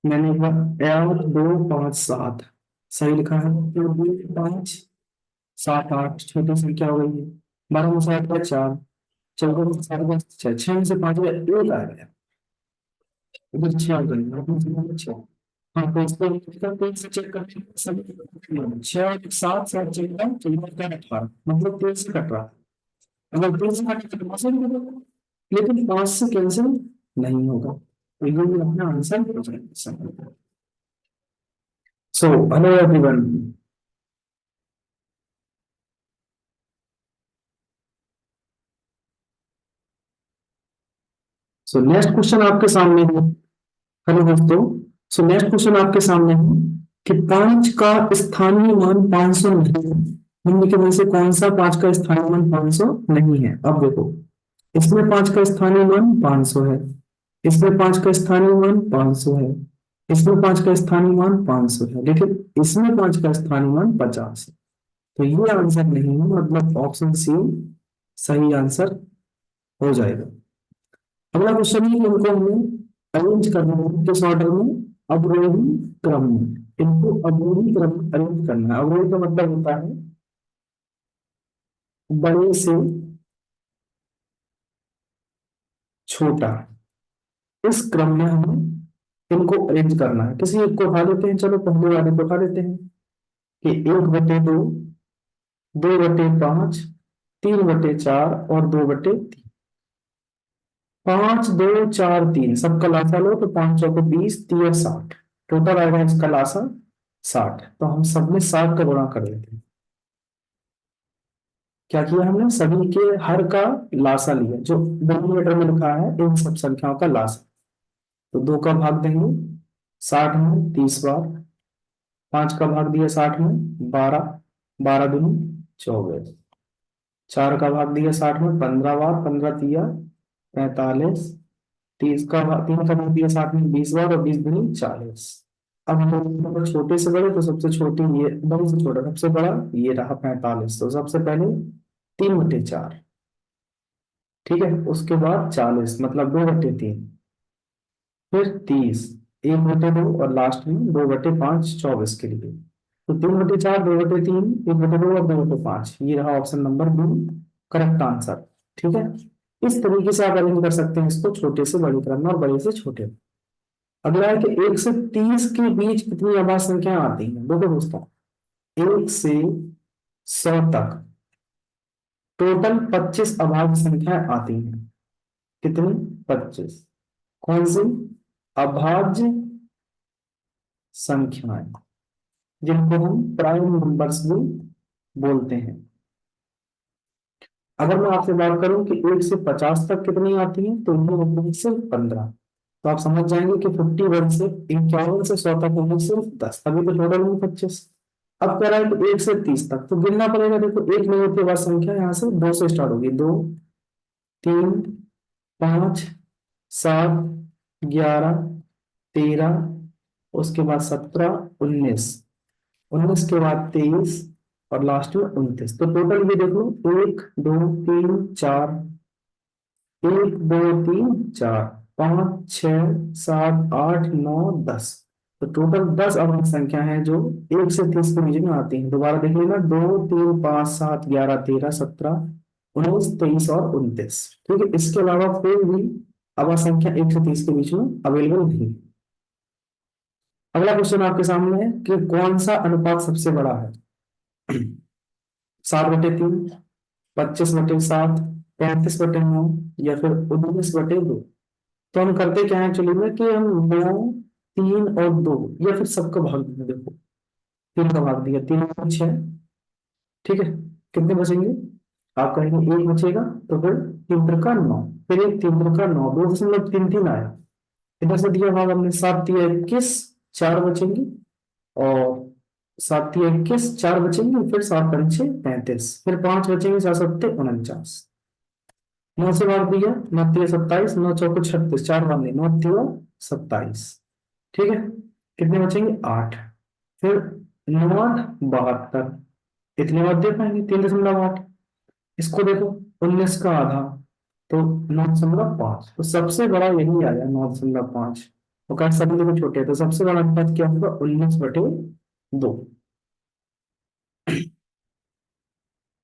मैंने एक बार 8 2 5 7 सही लिखा है, तो 2 5 7 8 छोटी संख्या हो गई है। 12 में से 8 का 4, 14 में से 7 का 6, 6 में से 5 का 1 आ गया, इधर 6 आ गई, अपने से 6। हाँ, तो इसको हम इसका तेज से चेक करते हैं, सब 6 और 7 7 चलेगा, चलेगा क्या 18, मतलब तेज से कट रहा है। अगर तेज से कटे तो कैंसिल कर देगा, लेकिन 5 से कैंसिल नहीं होगा, तो ये भी अपना आंसर हो जाएगा। So hello everyone. So next question आपके सामने है। हेलो दोस्तों। सो नेक्स्ट क्वेश्चन आपके सामने है कि 5 का स्थानीय मान 500 नहीं है, निम्न में से कौन सा 5 का स्थानीय मान 500 नहीं है। अब देखो, इसमें 5 का स्थानीय मान 500 है, इसमें 5 का स्थानीय मान 500 है, इसमें 5 का स्थानीय मान 500 है, लेकिन इसमें 5 का स्थानीय मान 50 है। तो ये आंसर नहीं है, मतलब ऑप्शन सी सही आंसर हो जाएगा। अगला क्वेश्चन है कि इनको हमें अरेंज करना है किस ऑर्डर में, अवरोही क्रम में। इनको अवरोही क्रम में अरेंज करना है। अवरोही का मतलब होता है बड़े से छोटा, इस क्रम में हमें इनको अरेंज करना है। किसी एक को उठा लेते हैं, चलो पहले वाले को उठा लेते हैं कि 1/2, 2/5, 3/4 और 2/3। 5 2 4 3 सबका लासा लो तो 5 चौको 20, 3 60, टोटल आएगा इसका लासा 60। तो हम सब में 60 का गुणा कर देते हैं। क्या किया हमने, सभी के हर का लासा लिया, जो डिनोमिनेटर में लिखा है इन सब संख्याओं का लासा। तो 2 का भाग देंगे 60 में 30 बार, 5 का भाग दिया 60 में 12, 12 दूनी 24, 4 का भाग दिया 60 में 15 बार, 15 तिया 45, 3 का भाग दिया 60 में 20 बार, और 20 दूनी 40। अब हम लोग छोटे से बड़े, तो सबसे छोटी ये, बड़े से छोटा सबसे बड़ा ये रहा 45। तो सबसे पहले 3/4, ठीक है, उसके बाद 40 मतलब 2/3, फिर 30, 1/2 और लास्ट में 2/5 24 के लिए। तो 3/4, 2/3, 1/2 और 2/5, ये रहा option number B correct answer. ठीक है, इस तरीके से आप अरेंज कर सकते हैं इसको, छोटे से बड़े क्रम में और बड़े से छोटे में। अगला है कि 1 से 30 के बीच कितनी आभाज्य संख्याएं आती हैं। देखो दोस्तों, 1 से 100 तक टोटल 25 अभाज्य संख्याएं आती हैं। कितनी, 25। कौन सी, अभाज्य संख्याएं, जिनको हम प्राइम नंबर्स भी बोलते हैं। अगर मैं आपसे बात करूं कि 1 से 50 तक कितनी आती है, तो ये होगी सिर्फ 15। तो आप समझ जाएंगे कि 51 से 51 से 100 तक होंगे सिर्फ 10, तभी तो टोटल में 25। अब कह रहा है कि 1 से 30 तक, तो गिनना पड़ेगा। देखो, एक नंबर के बाद संख्या यहाँ से 2 से स्टार्ट होगी, 2 3 5 7 11 13, उसके बाद 17 19, 19 के बाद 23, और लास्ट में 29। तो टोटल ये देख लो, 1 2 3 4, 1 2 3 4 5 6 7 8 9 10। तो टोटल 10 अवयव संख्या है जो 1 से 30 के बीच में आती है। दोबारा देख लेना, 2 3 5 7 11 13 17 19 23 और 29। ठीक है, इसके अलावा कोई भी अवयव संख्या 1 से 30 के बीच में अवेलेबल नहीं है। अगला क्वेश्चन आपके सामने है कि कौन सा अनुपात सबसे बड़ा है। 7/3, 25/7, 35/9 या फिर 19/2। तो हम करते क्या है एक्चुअली में कि हम 9, 3 और 2 या फिर सबका भाग देंगे। देखो 3 का भाग दिया, 3 और 6, ठीक है। कितने बचेंगे? आप कहेंगे एक बचेगा, तो फिर 3 त्रिका 9, फिर एक 3 त्रिका 9, 2.33 आया। इधर से दिया भाग हमने, 7 तिया 21, 4 बचेंगे। और 7 तिया 21, 4 बचेंगे, फिर 7 पंचे 35, फिर 5 बचेंगे, 4 सत्ते 49। 9 से भाग दिया, 9 तिया 27, 9 चौको 36, 4 बने, 9 तिया 27, ठीक है। कितने बचेंगे? 8। फिर 9 8 72, इतने बार दे पाएंगे 3.8। इसको देखो, 19 का आधा, तो 9.5। तो सबसे बड़ा यही आया 9.5। और कहा सभी देखो छोटे हैं, तो सबसे बड़ा अनुपात क्या होगा? 19/2।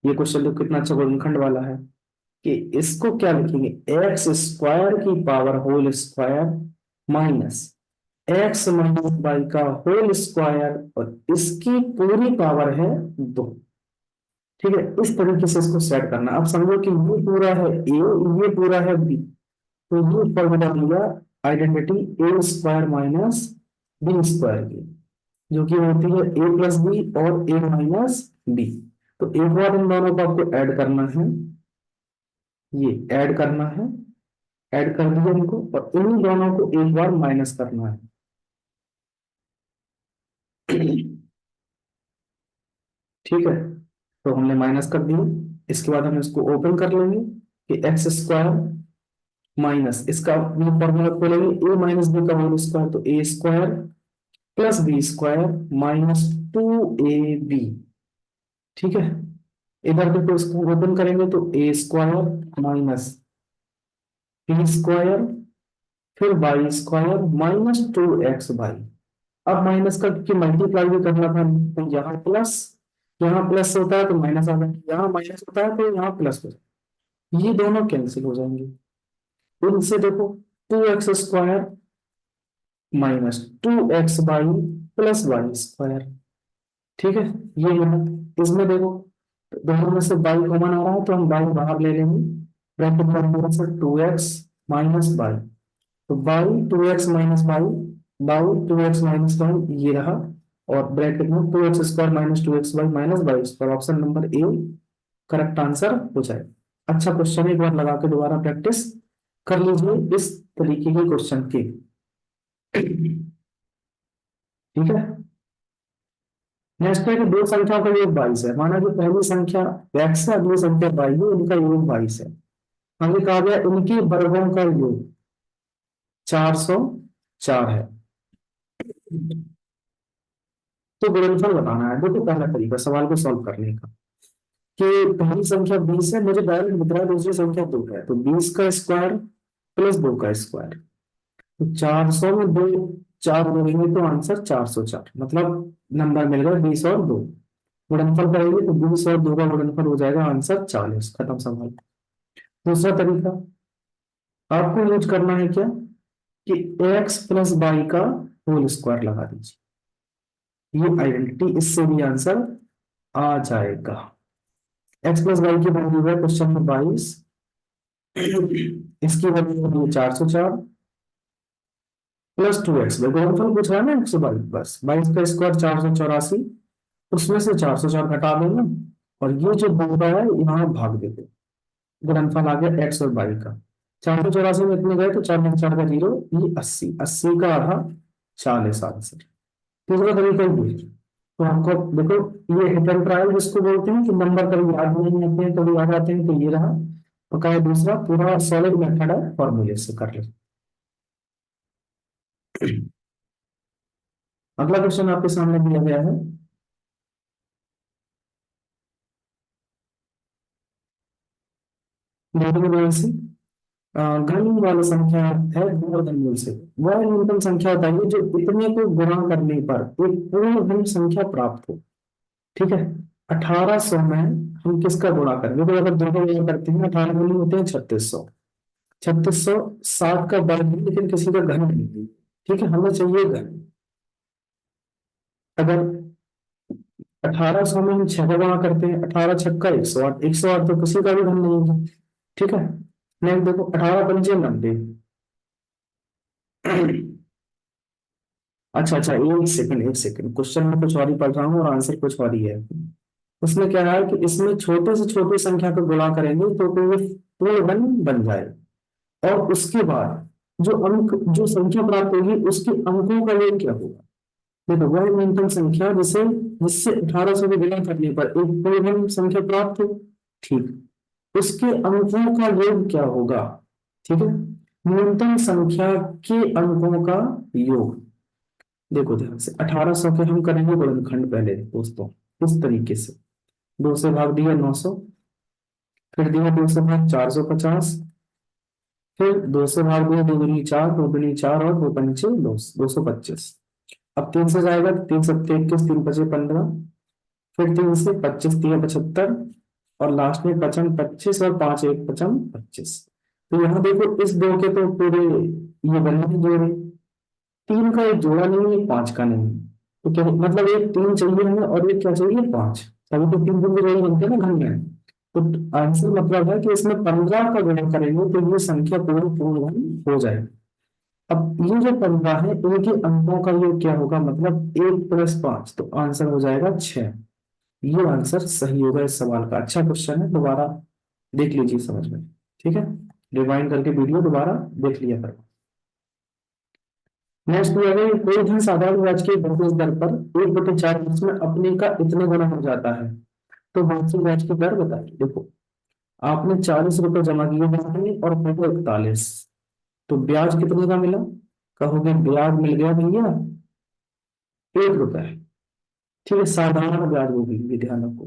ये क्वेश्चन देखो कितना अच्छा गुणनखंड वाला है कि इसको क्या लिखेंगे? एक्स स्क्वायर की power whole square minus x minus y का होल स्क्वायर, और इसकी पूरी पावर है 2। ठीक है, इस तरीके से इसको सेट करना। अब समझो कि ये पूरा है ए, ये पूरा है बी, तो ये फॉर्मूला दिया आइडेंटिटी ए स्क्वायर माइनस बी स्क्वायर की, जो कि होती है ए प्लस बी और ए माइनस बी। तो एक बार इन दोनों को आपको ऐड करना है, ये ऐड करना है, ऐड कर दिया इनको, और इन दोनों को एक बार माइनस करना है। ठीक है, तो हमने माइनस कर दिया। इसके बाद हम इसको ओपन कर लेंगे कि एक्स स्क्वायर माइनस इसका फॉर्मूला खोलेंगे, ए माइनस बी का होल स्क्वायर, तो A square plus B square minus 2ab। ठीक है, इधर देखो इसको ओपन करेंगे तो A square minus B square फिर Y square minus 2x Y. अब माइनस का क्योंकि मल्टीप्लाई भी करना था, तो यहाँ प्लस होता है तो माइनस आ जाएगा, यहाँ माइनस होता है तो यहाँ प्लस हो जाएगा। ये दोनों कैंसिल हो जाएंगे। इनसे देखो 2x² minus 2x y plus y square. ठीक है, ये है। इसमें देखो दोनों में से बाई कॉमन आ रहा है, तो हम बाई बाहर ले लेंगे। ब्रैकेट में से 2x - वाई, तो बाई 2x - वाई ये रहा। और ब्रैकेट में 2x² - 2xy - y square, option number A correct answer हो जाए। अच्छा क्वेश्चन, एक बार लगा के दोबारा प्रैक्टिस कर लीजिए इस तरीके के क्वेश्चन की। ठीक है, नेक्स्ट है कि दो संख्याओं का योग 22 है। माना कि पहली संख्या x है, अगली संख्या y है, इनका योग 22 है। आगे कहा गया इनके वर्गों का योग 404 है। तो गुणनफल बताना है। देखो पहला तरीका सवाल को सॉल्व करने का कि पहली संख्या 20 है, मुझे डायरेक्ट दिख रहा है, दूसरी संख्या 2 है, तो 20 का स्क्वायर प्लस 2 का स्क्वायर, तो 400 में 2 4 जोड़ेंगे तो आंसर 404, मतलब नंबर मिल गया 20 और 2। गुणनफल करेंगे तो 20 और 2 का गुणनफल हो जाएगा आंसर 40। खत्म सवाल। दूसरा तरीका आपको यूज करना है क्या कि x प्लस वाई का होल स्क्वायर लगा दीजिए। ये आइडेंटिटी, इससे भी आंसर आ जाएगा। x प्लस वाई की वैल्यू है क्वेश्चन नंबर 22, इसकी वैल्यू है 404 प्लस 2x। गुणनफल पूछ रहा है ना 122, बस 22 का स्क्वायर 484, उसमें से 404 घटा देना, और ये जो बन रहा है यहाँ भाग देते, गुणनफल आ गया एक्स और वाई का। 484 में इतने गए तो 4 में 4 का 0, ये 80, 80 का आधा 40 आंसर। तीसरा तरीका ये है। तो आपको देखो, ये हिट एंड ट्रायल जिसको बोलते हैं कि नंबर कभी याद नहीं आते हैं कभी याद आते हैं, तो ये रहा। और कहा दूसरा पूरा सॉलिड मेथड है, फॉर्मूले से कर ले। अगला क्वेश्चन आपके सामने दिया गया है, घन वाली संख्या है दो घनमूल से, वह न्यूनतम संख्या बताइए जो इतने को गुणा करने पर एक पूर्ण धन संख्या प्राप्त हो। ठीक है, 1800 में हम किसका गुणा करेंगे? तो अगर दो का गुणा करते हैं 18 गुनी होते हैं 3600, 3600 7 का वर्ग है, लेकिन किसी का घन नहीं है। ठीक है, हमें चाहिए घन। अगर 1800 में हम 6 का गुणा करते हैं, 18 छक्का 108, 108 तो किसी का भी धन नहीं होगा। ठीक है, नेक्स्ट देखो 18 पंचे 90। अच्छा अच्छा, एक सेकंड एक सेकंड, क्वेश्चन में कुछ और ही पढ़ रहा हूँ और आंसर कुछ और ही है। उसमें क्या है कि इसमें छोटे से छोटी संख्या को गुणा करेंगे तो ये पूर्ण बन जाए, और उसके बाद जो अंक जो संख्या प्राप्त होगी उसके अंकों का योग क्या होगा। देखो वह न्यूनतम संख्या जिसे जिससे 1800 को गुणा करने पर एक पूर्ण संख्या प्राप्त हो, ठीक, उसके अंकों का योग क्या होगा। ठीक है, न्यूनतम संख्या के अंकों का योग। देखो ध्यान से 1800 के हम करेंगे गुणनखंड पहले दोस्तों, इस तरीके से, 2 से भाग दिया 900, फिर दिया 2 से भाग 450, फिर 2 से भाग दिया 2 दूनी 4, 2 दूनी 4 और 2 पंचे 225। अब 3 से जाएगा, 3 सत्ते 21, 3 पचे 15, फिर 3 से 25 3 75, और लास्ट में पचम 25 और 5 1 पचम 25। तो यहाँ देखो इस दो के तो पूरे ये बने हैं जोड़े, 3 का एक जोड़ा नहीं है, 5 का नहीं। तो क्या मतलब एक 3 चाहिए हमें और एक क्या चाहिए 5, तभी तो 3 के जोड़े बनते हैं ना घर में। तो आंसर मतलब है कि इसमें 15 का गुणा करेंगे तो ये संख्या पूर्ण पूर्ण घन हो जाएगी। अब ये जो 15 है इनके अंकों का योग क्या होगा, मतलब 1 + 5, तो आंसर हो जाएगा 6। ये आंसर सही होगा इस सवाल का। अच्छा क्वेश्चन है, दोबारा देख लीजिए समझ में। ठीक है, रिवाइंड करके वीडियो दोबारा देख लिया करो। नेक्स्ट ये है, कोई धन साधारण ब्याज की बढ़ती दर पर 1/4 वर्ष में अपने का इतने गुना हो जाता है, तो वार्षिक ब्याज की दर बताइए। देखो आपने 40 रुपए जमा किए बैंक में और हो गए 41, तो ब्याज कितने का मिला, कहोगे ब्याज मिल गया भैया 1 रुपए। ठीक है, साधारण ब्याज वो भी ध्यान रखो।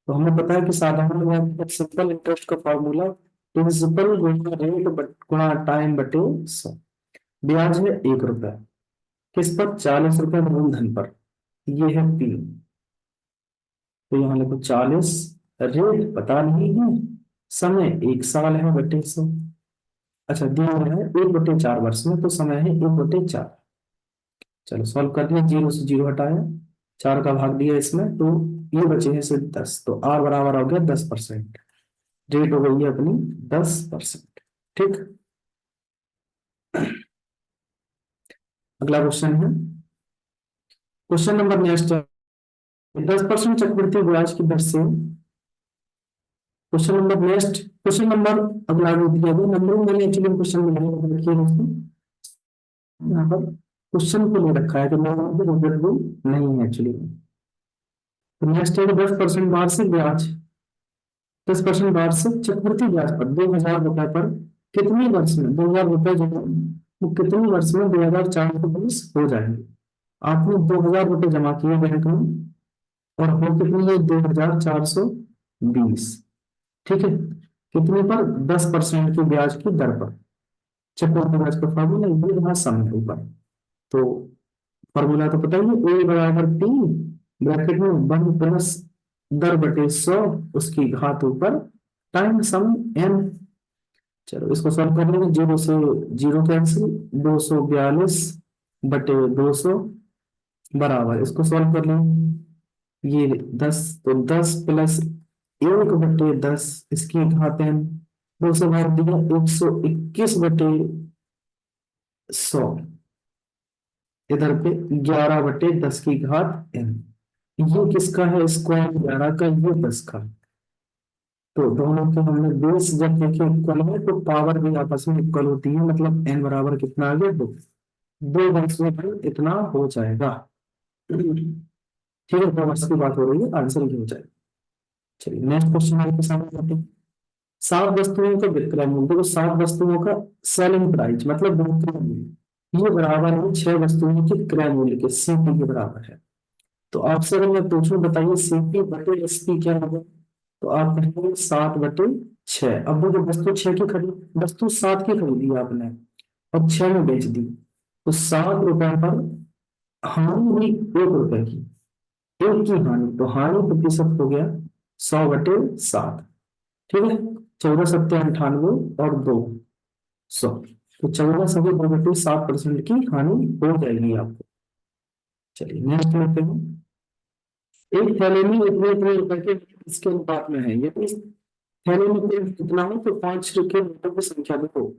तो हमें पता है कि साधारण ब्याज का सिंपल इंटरेस्ट का फॉर्मूला प्रिंसिपल गुणा रेट गुणा टाइम बटे 100। ब्याज है 1 रुपए, किस पर, 40 रुपए मूलधन पर, ये है 3। तो यहाँ लिखो 40, रेट पता नहीं है, समय 1 साल है बटे 100। अच्छा दिया है 1/4 वर्ष में, तो समय है 1/4। चलो सॉल्व कर दिया, 0 से 0 हटाया, 4 का भाग दिया इसमें, तो ये बचे हैं सिर्फ 10, तो आर बराबर हो गया 10%। रेट हो गई है अपनी 10%। ठीक, अगला क्वेश्चन है, क्वेश्चन नंबर नेक्स्ट है, 10% चक्रवृद्धि ब्याज की दर से, question number next, question number अगला वो दिया गया नंबर मैंने एक्चुअली क्वेश्चन में देखिए दोस्तों, यहाँ पर क्वेश्चन को ले रखा है कि नंबर नहीं है एक्चुअली। तो नेक्स्ट है 10% वार्षिक ब्याज, 10% वार्षिक चक्रवृद्धि ब्याज पर 2000 रुपए पर कितने वर्ष में 2000 रुपए जो है, वो कितने वर्ष में 2420 हो जाएंगे। आपने 2000 रुपए जमा किए बैंक में और हो कितनी है 2420। ठीक है, कितने पर, 10% की ब्याज की दर पर। चक्रवृद्धि ब्याज का फॉर्मूला ये रहा समय ऊपर। तो फॉर्मूला तो पता ही, ए बराबर टी ब्रैकेट में 1 + 10 बटे 100 उसकी घात ऊपर टाइम सम एन। चलो इसको सॉल्व कर लेंगे, 0 से 0 कैंसिल, 242 बटे 200 बराबर, इसको सॉल्व कर लेंगे, ये 10, तो 10 + 1/10 इसकी घात एन, 200 भाग दिया 121/100, इधर पे 11/10 की घात एन। ये किसका है, स्क्वायर 11 का, ये 10 का। तो दोनों के हमने बेस जब देखे इक्वल है तो पावर भी आपस में इक्वल होती है, मतलब एन बराबर कितना आ गया 2, 2 वर्ष में भाई इतना हो जाएगा। ठीक है, 2 वर्ष की बात हो रही है, आंसर ये हो जाएगा। चलिए नेक्स्ट क्वेश्चन हमारे सामने आते हैं, 7 वस्तुओं का विक्रय मूल्य, देखो 7 वस्तुओं का सेलिंग प्राइस मतलब विक्रय मूल्य, ये बराबर है 6 वस्तुओं के क्रय मूल्य के, सीपी के बराबर है। तो आपसे अगर मैं पूछूं बताइए सीपी बटे एसपी क्या होगा, तो आप कहेंगे 7/6। अब वो जो वस्तु 6 की खरीद, वस्तु 7 की खरीदी आपने और 6 में बेच दी, तो 7 रुपए पर हानि हुई 1 रुपए की, एक की हानि, तो हानि प्रतिशत हो गया 100/7। ठीक है, 14×7 = 98 और 200, तो 14 7/7% की हानि हो जाएगी आपको। चलिए नेक्स्ट लेते हैं, एक थैले में इतने इतने रुपए के इसके अनुपात में है। यदि इस थैले में तेल कितना हो तो 5 के नोटों की संख्या देखो।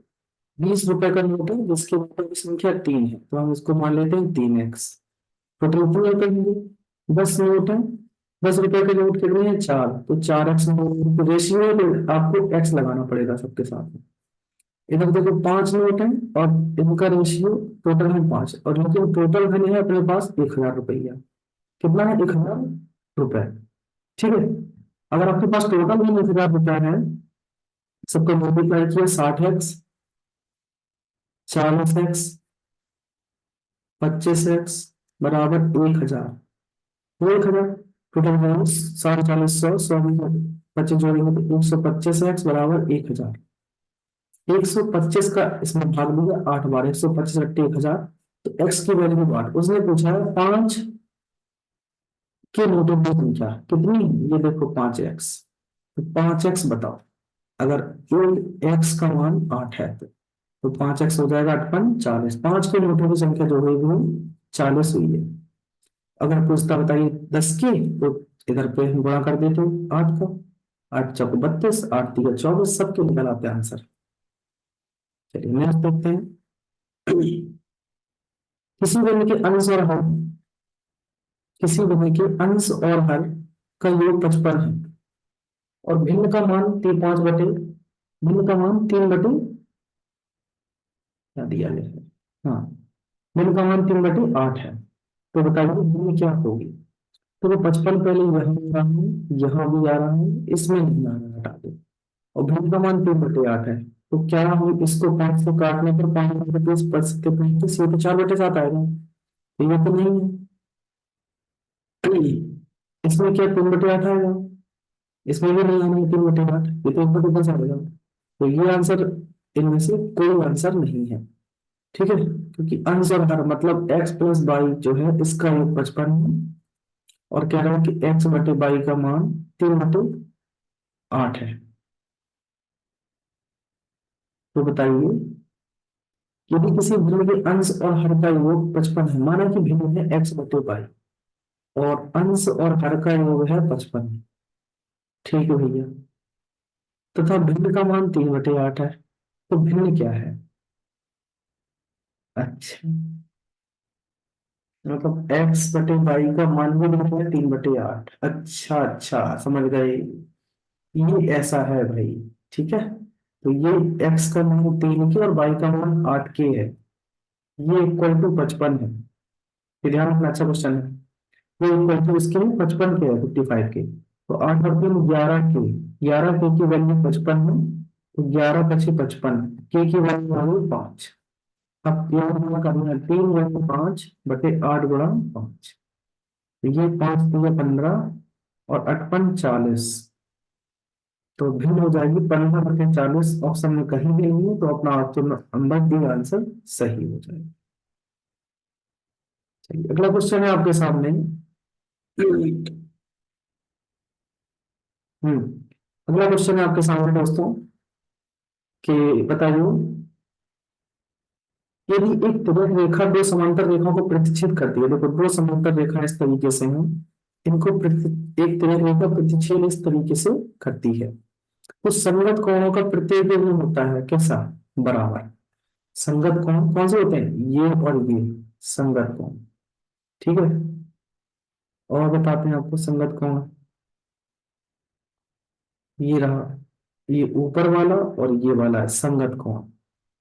20 रुपए का नोट है जिसके नोटों की संख्या 3 है, तो हम इसको मान लेते हैं 3x। टोटल कितने रुपए होंगे? 10 नोट है। 10 रुपए के नोट कितने हैं? 4, तो 4x रेशियो है, तो आपको x लगाना पड़ेगा सबके साथ में। इधर देखो 5 नोट है और इनका रेशियो टोटल है 5, और लेकिन टोटल धन है अपने पास 1000 रुपया। कितना है? 1000 रुपए। ठीक है। अगर आपके पास टोटल धन 1000 रुपया है, सबका मल्टीप्लाई किया 60x, 40x, 25x बराबर 1000। वो 1000 टोटल वैल्यू 40 40 100 100 में 25 जोड़ेंगे तो 125x बराबर 1000। 125 का इसमें भाग दिया 8 बार, 125 रट्टे 1000, तो x की वैल्यू 8। उसने पूछा है 5 के नोटों की संख्या कितनी? ये देखो 5x, तो 5x बताओ। अगर x का मान 8 है तो 5x हो जाएगा 8 5 40। 5 के नोटों की संख्या जो हुई वो 40 हुई है। अगर पूछता बताइए 10 की, तो इधर पे हम गुणा कर देते हैं 8 को। 8 चौको 32, 8 तिया 24, सबके निकल आते हैं आंसर। चलिए नेक्स्ट देखते हैं। किसी भिन्न के अंश और हर, किसी भिन्न के अंश और हर का योग 55 है और भिन्न का मान 5 बटे, भिन्न का मान 3 बटे क्या दिया है? हाँ, भिन्न का मान 3/8 है। तो बताइए भिन्न क्या होगी? तो वो 55 पहले यहाँ आ रहा है, यहाँ भी आ रहा है, इसमें नहीं आ रहा है, हटा दो। और भिन्न का मान 3/8 है, तो क्या हम इसको 5 से काटने पर 5 पढ़ सकते हैं? 35, ये तो 4/7 आएगा, तो ये तो नहीं है। इसमें क्या 3/8 आएगा? इसमें भी नहीं आना है 3/8, ये तो 1/10 आएगा। तो ये आंसर, इनमें से कोई आंसर नहीं है। ठीक है, क्योंकि अंश और हर मतलब x प्लस वाई जो है इसका योग 55 है, और कह रहा है कि x बटे वाई का मान 3/8 है। तो बताइए, यदि किसी भिन्न के अंश और हर का योग 55 है, माना कि भिन्न है x बटे वाई और अंश और हर का योग है 55। ठीक है भैया, तथा भिन्न का मान 3/8 है, तो भिन्न क्या है? अच्छा, मतलब x बटे वाई का मान भी भिन्न है 3/8। अच्छा अच्छा, समझ गए। ये ऐसा है भाई। ठीक है, तो ये x का मान 3 के और y का मान 8 के है, ये इक्वल टू 55 है। ये ध्यान रखना, अच्छा क्वेश्चन है। ये इक्वल टू इसके 55 के है, 55 के। तो 8 और 3 11 के, 11 के की वैल्यू 55 है, तो 11 पचे 55, के की वैल्यू आ गई 5। अब यहाँ गुणा करना है 3 × 5/8 गुणा 5, तो ये 5 × 15 और 8 × 5 = 40। तो भिन्न हो जाएगी 15/40। ऑप्शन में कहीं भी नहीं है, तो अपना ऑप्शन नंबर डी आंसर सही हो जाएगा। चलिए अगला क्वेश्चन है आपके सामने। अगला क्वेश्चन है आपके सामने दोस्तों, कि बताइए, यदि एक त्रिभुज रेखा दो समांतर रेखाओं को प्रतिच्छेद करती है, देखो दो समांतर रेखा इस तरीके से हैं, इनको एक त्रिभुज रेखा प्रतिच्छेद इस तरीके से करती है, तो संगत कोणों का प्रत्येक बिंदु होता है कैसा? बराबर। संगत कोण कौन से होते हैं? ये और ये संगत कोण। ठीक है, और बताते हैं आपको संगत कोण। ये रहा, ये ऊपर वाला और ये वाला है संगत कोण,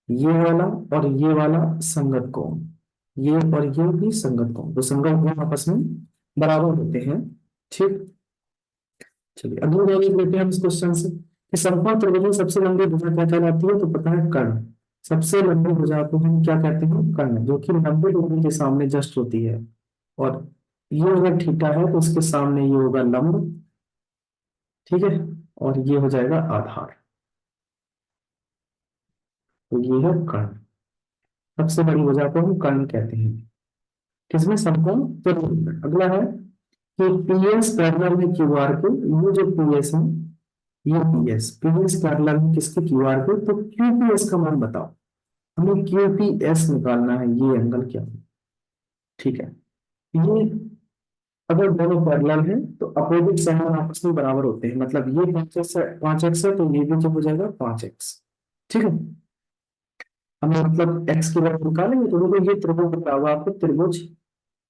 ये वाला और ये वाला संगत कोण, ये और ये भी संगत कोण, तो संगत कोण आपस में बराबर होते हैं। ठीक, चलिए अगली वैल्यू लेते हैं हम इस क्वेश्चन से, कि समकोण त्रिभुज में सबसे लंबी भुजा क्या कहलाती है? तो पता है कर्ण। सबसे लंबी भुजा को हम क्या कहते हैं? कर्ण, जो कि 90 डिग्री के सामने जस्ट होती है। और ये अगर थीटा है तो उसके सामने ये होगा लंब। ठीक है, और ये हो जाएगा आधार। तो ये है कर्ण, सबसे बड़ी भुजा को हम कर्ण कहते हैं। किसमें? समकोण त्रिभुज में। अगला है कि पीएस पैरेलल है क्यूआर के, ये जो पीएस है, ये पीएस पीएस पैरेलल है किसके? क्यूआर के, तो क्यूपीएस का मान बताओ। हमें क्यूपीएस निकालना है, ये एंगल क्या है? ठीक है, ये अगर दोनों पैरेलल हैं तो अपोजिट साइन आपस में बराबर होते हैं, मतलब ये 5x है तो ये भी जो हो जाएगा 5x। ठीक है, हम मतलब x की वैल्यू निकालेंगे तो देखो ये त्रिभुज बता हुआ आपको, त्रिभुज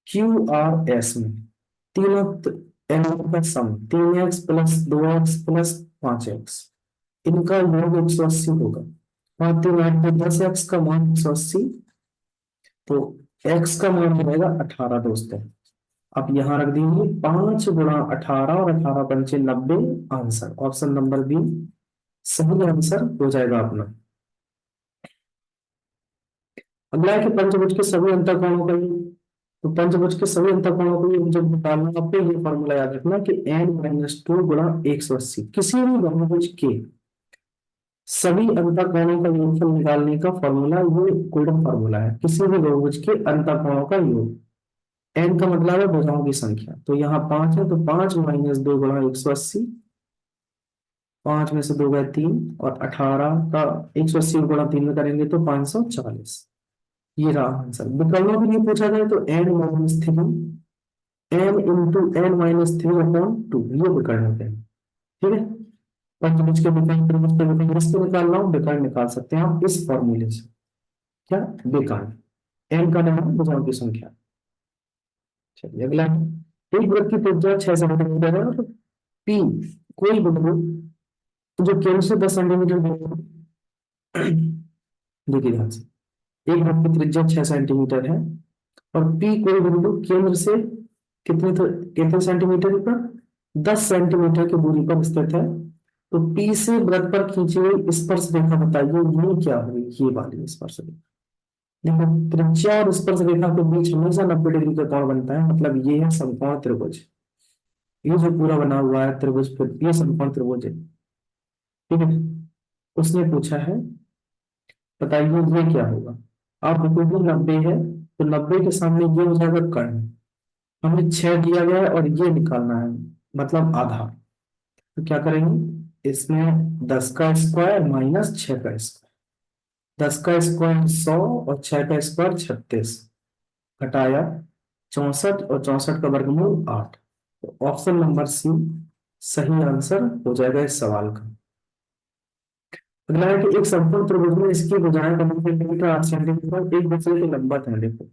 क्यू आर एस में तीनों एंगल का सम 3x plus 2x plus 5x, इनका योग 180 होगा। 5 3 8 10x का मान 180, तो x का मान हो जाएगा 18 दोस्तों। अब यहां रख देंगे 5 × 18 और 18 × 5 = 90, आंसर ऑप्शन नंबर बी सही आंसर हो जाएगा अपना। अगला है कि पंचभुज के सभी अंतःकोणों का योग। तो पंचभुज के सभी अंतःकोणों को योग जब निकालना है, आपको ये फॉर्मूला याद रखना कि n-2 × 180, किसी भी बहुभुज के सभी अंतःकोणों का योगफल निकालने का फॉर्मूला ये गोल्डन फॉर्मूला है, किसी भी बहुभुज के अंतःकोणों का योग। n का मतलब है भुजाओं की संख्या, तो यहाँ 5 है तो 5 - 2 × 180, 5 में से 2 गए 3, और 18 का 180 गुणा 3 में करेंगे तो 540। ये रहा आंसर। विकर्णों के लिए पूछा जाए तो n-3 ये विकर्ण होते हैं। ठीक है, पंचभुज के विकर्ण, त्रिभुज के विकर्ण, इसको निकाल रहा हूँ, विकर्ण निकाल सकते हैं आप इस फॉर्मूले से। क्या विकर्ण, n का नाम है भुजाओं की संख्या। चलिए अगला है, एक वृत्त की त्रिज्या 6 सेंटीमीटर है और P कोई बिंदु जो केंद्र से 10 सेंटीमीटर दूर है। देखिए ध्यान से, एक वृत्त की त्रिज्या 6 सेंटीमीटर है और P कोई बिंदु केंद्र से कितने सेंटीमीटर पर, 10 सेंटीमीटर की दूरी पर स्थित है। तो P से वृत्त पर खींची हुई स्पर्श रेखा बताइए, ये क्या हुई, ये वाली स्पर्श रेखा। देखो त्रिज्या और स्पर्श रेखा के बीच हमेशा 90 डिग्री का कोण बनता है, मतलब ये है समकोण त्रिभुज। ये जो पूरा बना हुआ है त्रिभुज, फिर ये समकोण त्रिभुज है। ठीक है, उसने पूछा है बताइए ये क्या होगा। आप देखोगे 90 है तो 90 के सामने ये हो जाएगा कर्ण, हमें 6 दिया गया है और ये निकालना है, मतलब आधा। तो क्या करेंगे, इसमें 10 का स्क्वायर माइनस 6 का स्क्वायर, 10 का स्क्वायर 100 और 6 का स्क्वायर 36, घटाया 64 और 64 का वर्गमूल 8। तो ऑप्शन नंबर सी सही आंसर हो जाएगा इस सवाल का। अगला है कि एक समकोण त्रिभुज में इसकी भुजाएं 15 सेंटीमीटर 8 सेंटीमीटर एक दूसरे के लंबवत है। देखो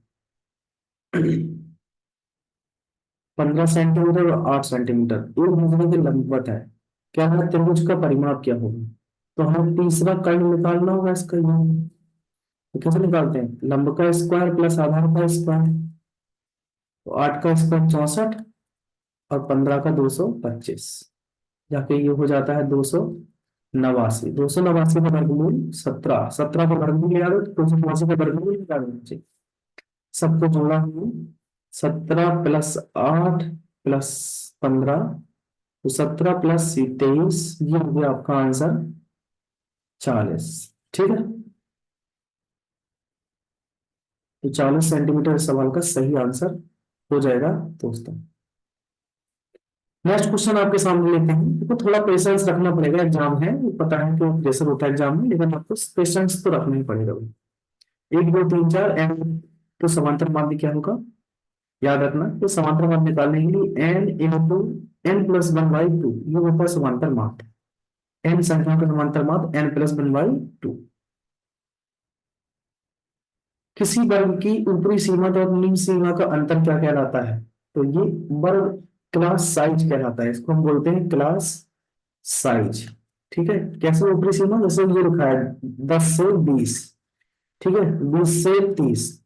15 सेंटीमीटर और 8 सेंटीमीटर एक दूसरे के लंबवत है, क्या है त्रिभुज का परिमाप क्या होगा। तो हमें तीसरा कर्ण निकालना होगा इसका। ये तो कैसे निकालते हैं, लंब का स्क्वायर प्लस आधार का स्क्वायर, तो 8 का स्क्वायर 64 और 15 का 225, जाके ये हो जाता है 289। 289 का वर्गमूल 17, 17 का वर्गमूल याद है तो 289 का वर्गमूल निकालना चाहिए। सबको जोड़ा हमने, 17 प्लस 8 प्लस 15, तो 17 प्लस 23, ये हो गया आपका आंसर 40। ठीक है, तो 40 सेंटीमीटर इस सवाल का सही आंसर हो जाएगा दोस्तों। नेक्स्ट क्वेश्चन आपके सामने लेते हैं। देखो थोड़ा पेशेंस रखना पड़ेगा, एग्जाम है पता है कि प्रेशर होता है एग्जाम में, लेकिन आपको पेशेंस तो रखना ही पड़ेगा भाई। 1 2 3 4 एन, तो समांतर माध्य क्या होगा याद रखना। तो समांतर माध्य निकालने के लिए एन इंटू n+1/2 ये होता है समांतर माध्य। एन संख्या का समांतर माध्य n+1/2। किसी वर्ग की ऊपरी सीमा और निम्न सीमा का अंतर क्या कहलाता है, तो ये वर्ग क्लास साइज कहलाता है, इसको हम बोलते हैं क्लास साइज। ठीक है, कैसे ऊपरी सीमा, जैसे ये लिखा है 10 से 20, ठीक है 20 से 30,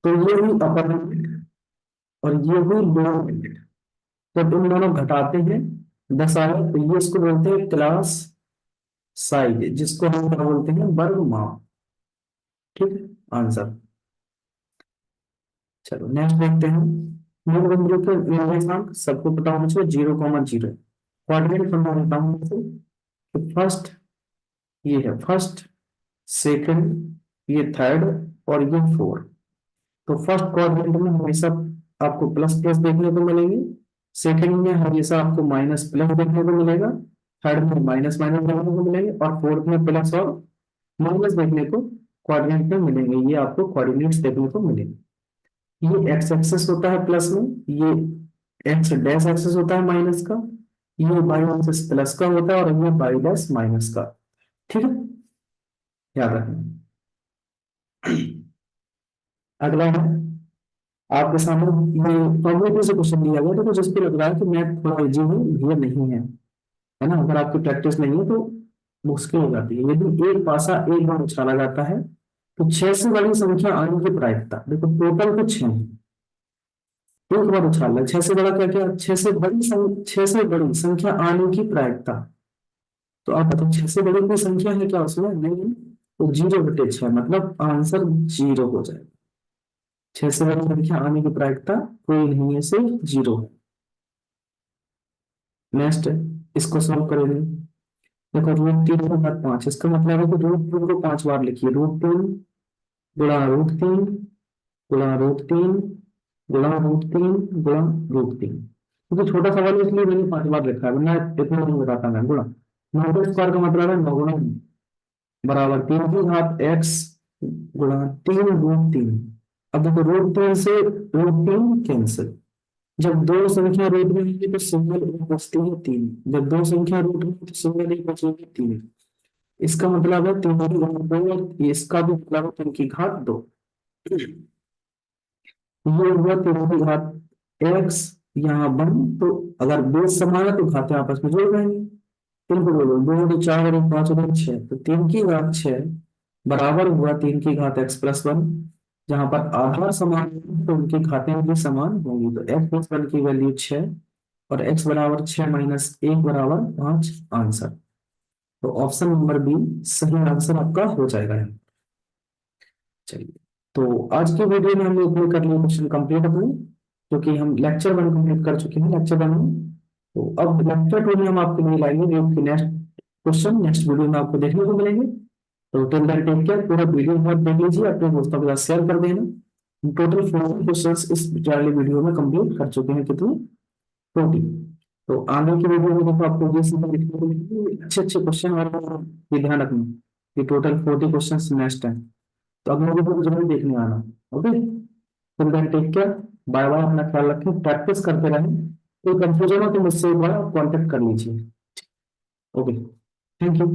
तो ये हुई अपर लिमिट और ये हुई लोअर लिमिट। जब इन दोनों घटाते हैं 10 आए तो ये इसको बोलते हैं क्लास साइज, जिसको हम क्या बोलते हैं वर्ग माप। ठीक है, आंसर। चलो नेक्स्ट देखते हैं। मूल बिंदु के निर्देशांक सबको पता होना चाहिए, 0,0। कोऑर्डिनेट बनवा देता हूं मैं तो फर्स्ट ये है फर्स्ट, सेकंड ये थर्ड और ये फोर्थ। तो फर्स्ट क्वाड्रेंट में हमेशा आपको प्लस प्लस देखने को मिलेंगे, सेकंड में हमेशा आपको माइनस प्लस देखने को मिलेगा, थर्ड में माइनस माइनस देखने को मिलेंगे और फोर्थ में प्लस और माइनस देखने को क्वाड्रेंट में मिलेंगे। ये आपको कोऑर्डिनेट्स देखने को मिलेंगे। ये एक्स एक्सेस होता है प्लस में, ये एक्स डैश एक्सेस होता है माइनस का, ये वाई एक्सेस प्लस का होता है और ये वाई डैश माइनस का। ठीक है, याद रखना। अगला है आपके सामने, ये प्रोबेबिलिटी से क्वेश्चन दिया गया, तो जिसको लग रहा है कि मैथ थोड़ा इजी है, ये नहीं है ना, अगर आपकी प्रैक्टिस नहीं है तो मुश्किल हो जाती है। यदि एक पासा एक बार उछाला जाता है तो छह से बड़ी संख्या आने की प्रायिकता, देखो टोटल तो छह है, एक बार उछाल है, छह से बड़ा क्या क्या, छह से बड़ी संख्या आने की प्रायिकता। तो आप बताओ छह से बड़ी कोई संख्या है क्या उसमें, नहीं, तो 0/6 मतलब आंसर 0 हो जाएगा। छह से बड़ी संख्या आने की प्रायिकता कोई नहीं है, सिर्फ 0 है। नेक्स्ट, इसको सॉल्व करेंगे। देखो √3 / 5, इसका मतलब है कि √3 को 5 बार लिखिए, √3 गुणा √3 गुणा √3 गुणा √3 गुणा √3। क्योंकि छोटा सवाल है इसलिए मैंने 5 बार लिखा है, वरना इतना नहीं बताता मैं। गुणा 9 स्क्वायर का मतलब है 9 बराबर 3 की घात x गुणा 3√3। अब देखो √3 से √3 कैंसिल, जब दो संख्या रूट में होगी तो सिंगल एक बचती है 3, जब दो संख्या रूट में तो सिंगल एक बचेगी 3। इसका मतलब है 3 की घात 2, और इसका भी मतलब है 3 की घात 2। ये हुआ 3 की घात x, यहाँ 1, तो अगर बेस समान है तो घातें आपस में जुड़ जाएंगे। इनको बोलो 2 2 4 और 5 और 6, तो 3 की घात 6 बराबर हुआ 3 की घात x + 1। जहां पर आधार समान है तो उनकी घातें भी समान होंगी, तो x + 1 की वैल्यू 6 और x बराबर 6 - 1 बराबर 5 आंसर। तो ऑप्शन नंबर बी सही आंसर आपका हो जाएगा यहाँ। चलिए, तो आज की वीडियो में हमने इतने कर लिए क्वेश्चन कंप्लीट अपने, क्योंकि हम लेक्चर 1 कंप्लीट कर चुके हैं लेक्चर 1 में। तो अब लेक्चर 2 में हम आपके लिए लाएंगे न्यूज की नेक्स्ट क्वेश्चन, नेक्स्ट वीडियो में आपको देखने को मिलेंगे। तो टिल देन टेक केयर, पूरा वीडियो मत देख लीजिए, अपने दोस्तों के साथ शेयर कर देना। हम टोटल 40 क्वेश्चंस इस वाले वीडियो में कंप्लीट कर चुके हैं, कितने, 40। तो आगे की वीडियो में देखो आपको ये सब देखने को मिलेंगे, अच्छे अच्छे क्वेश्चन, और ये ध्यान रखना कि टोटल 40 क्वेश्चन नेक्स्ट है। तो अगले वीडियो को जरूर देखने आना। Okay, till then take care, bye bye, अपना ख्याल रखें, प्रैक्टिस करते रहें। कोई कंफ्यूजन हो तो मुझसे एक बार कॉन्टेक्ट कर लीजिए। Okay, thank you.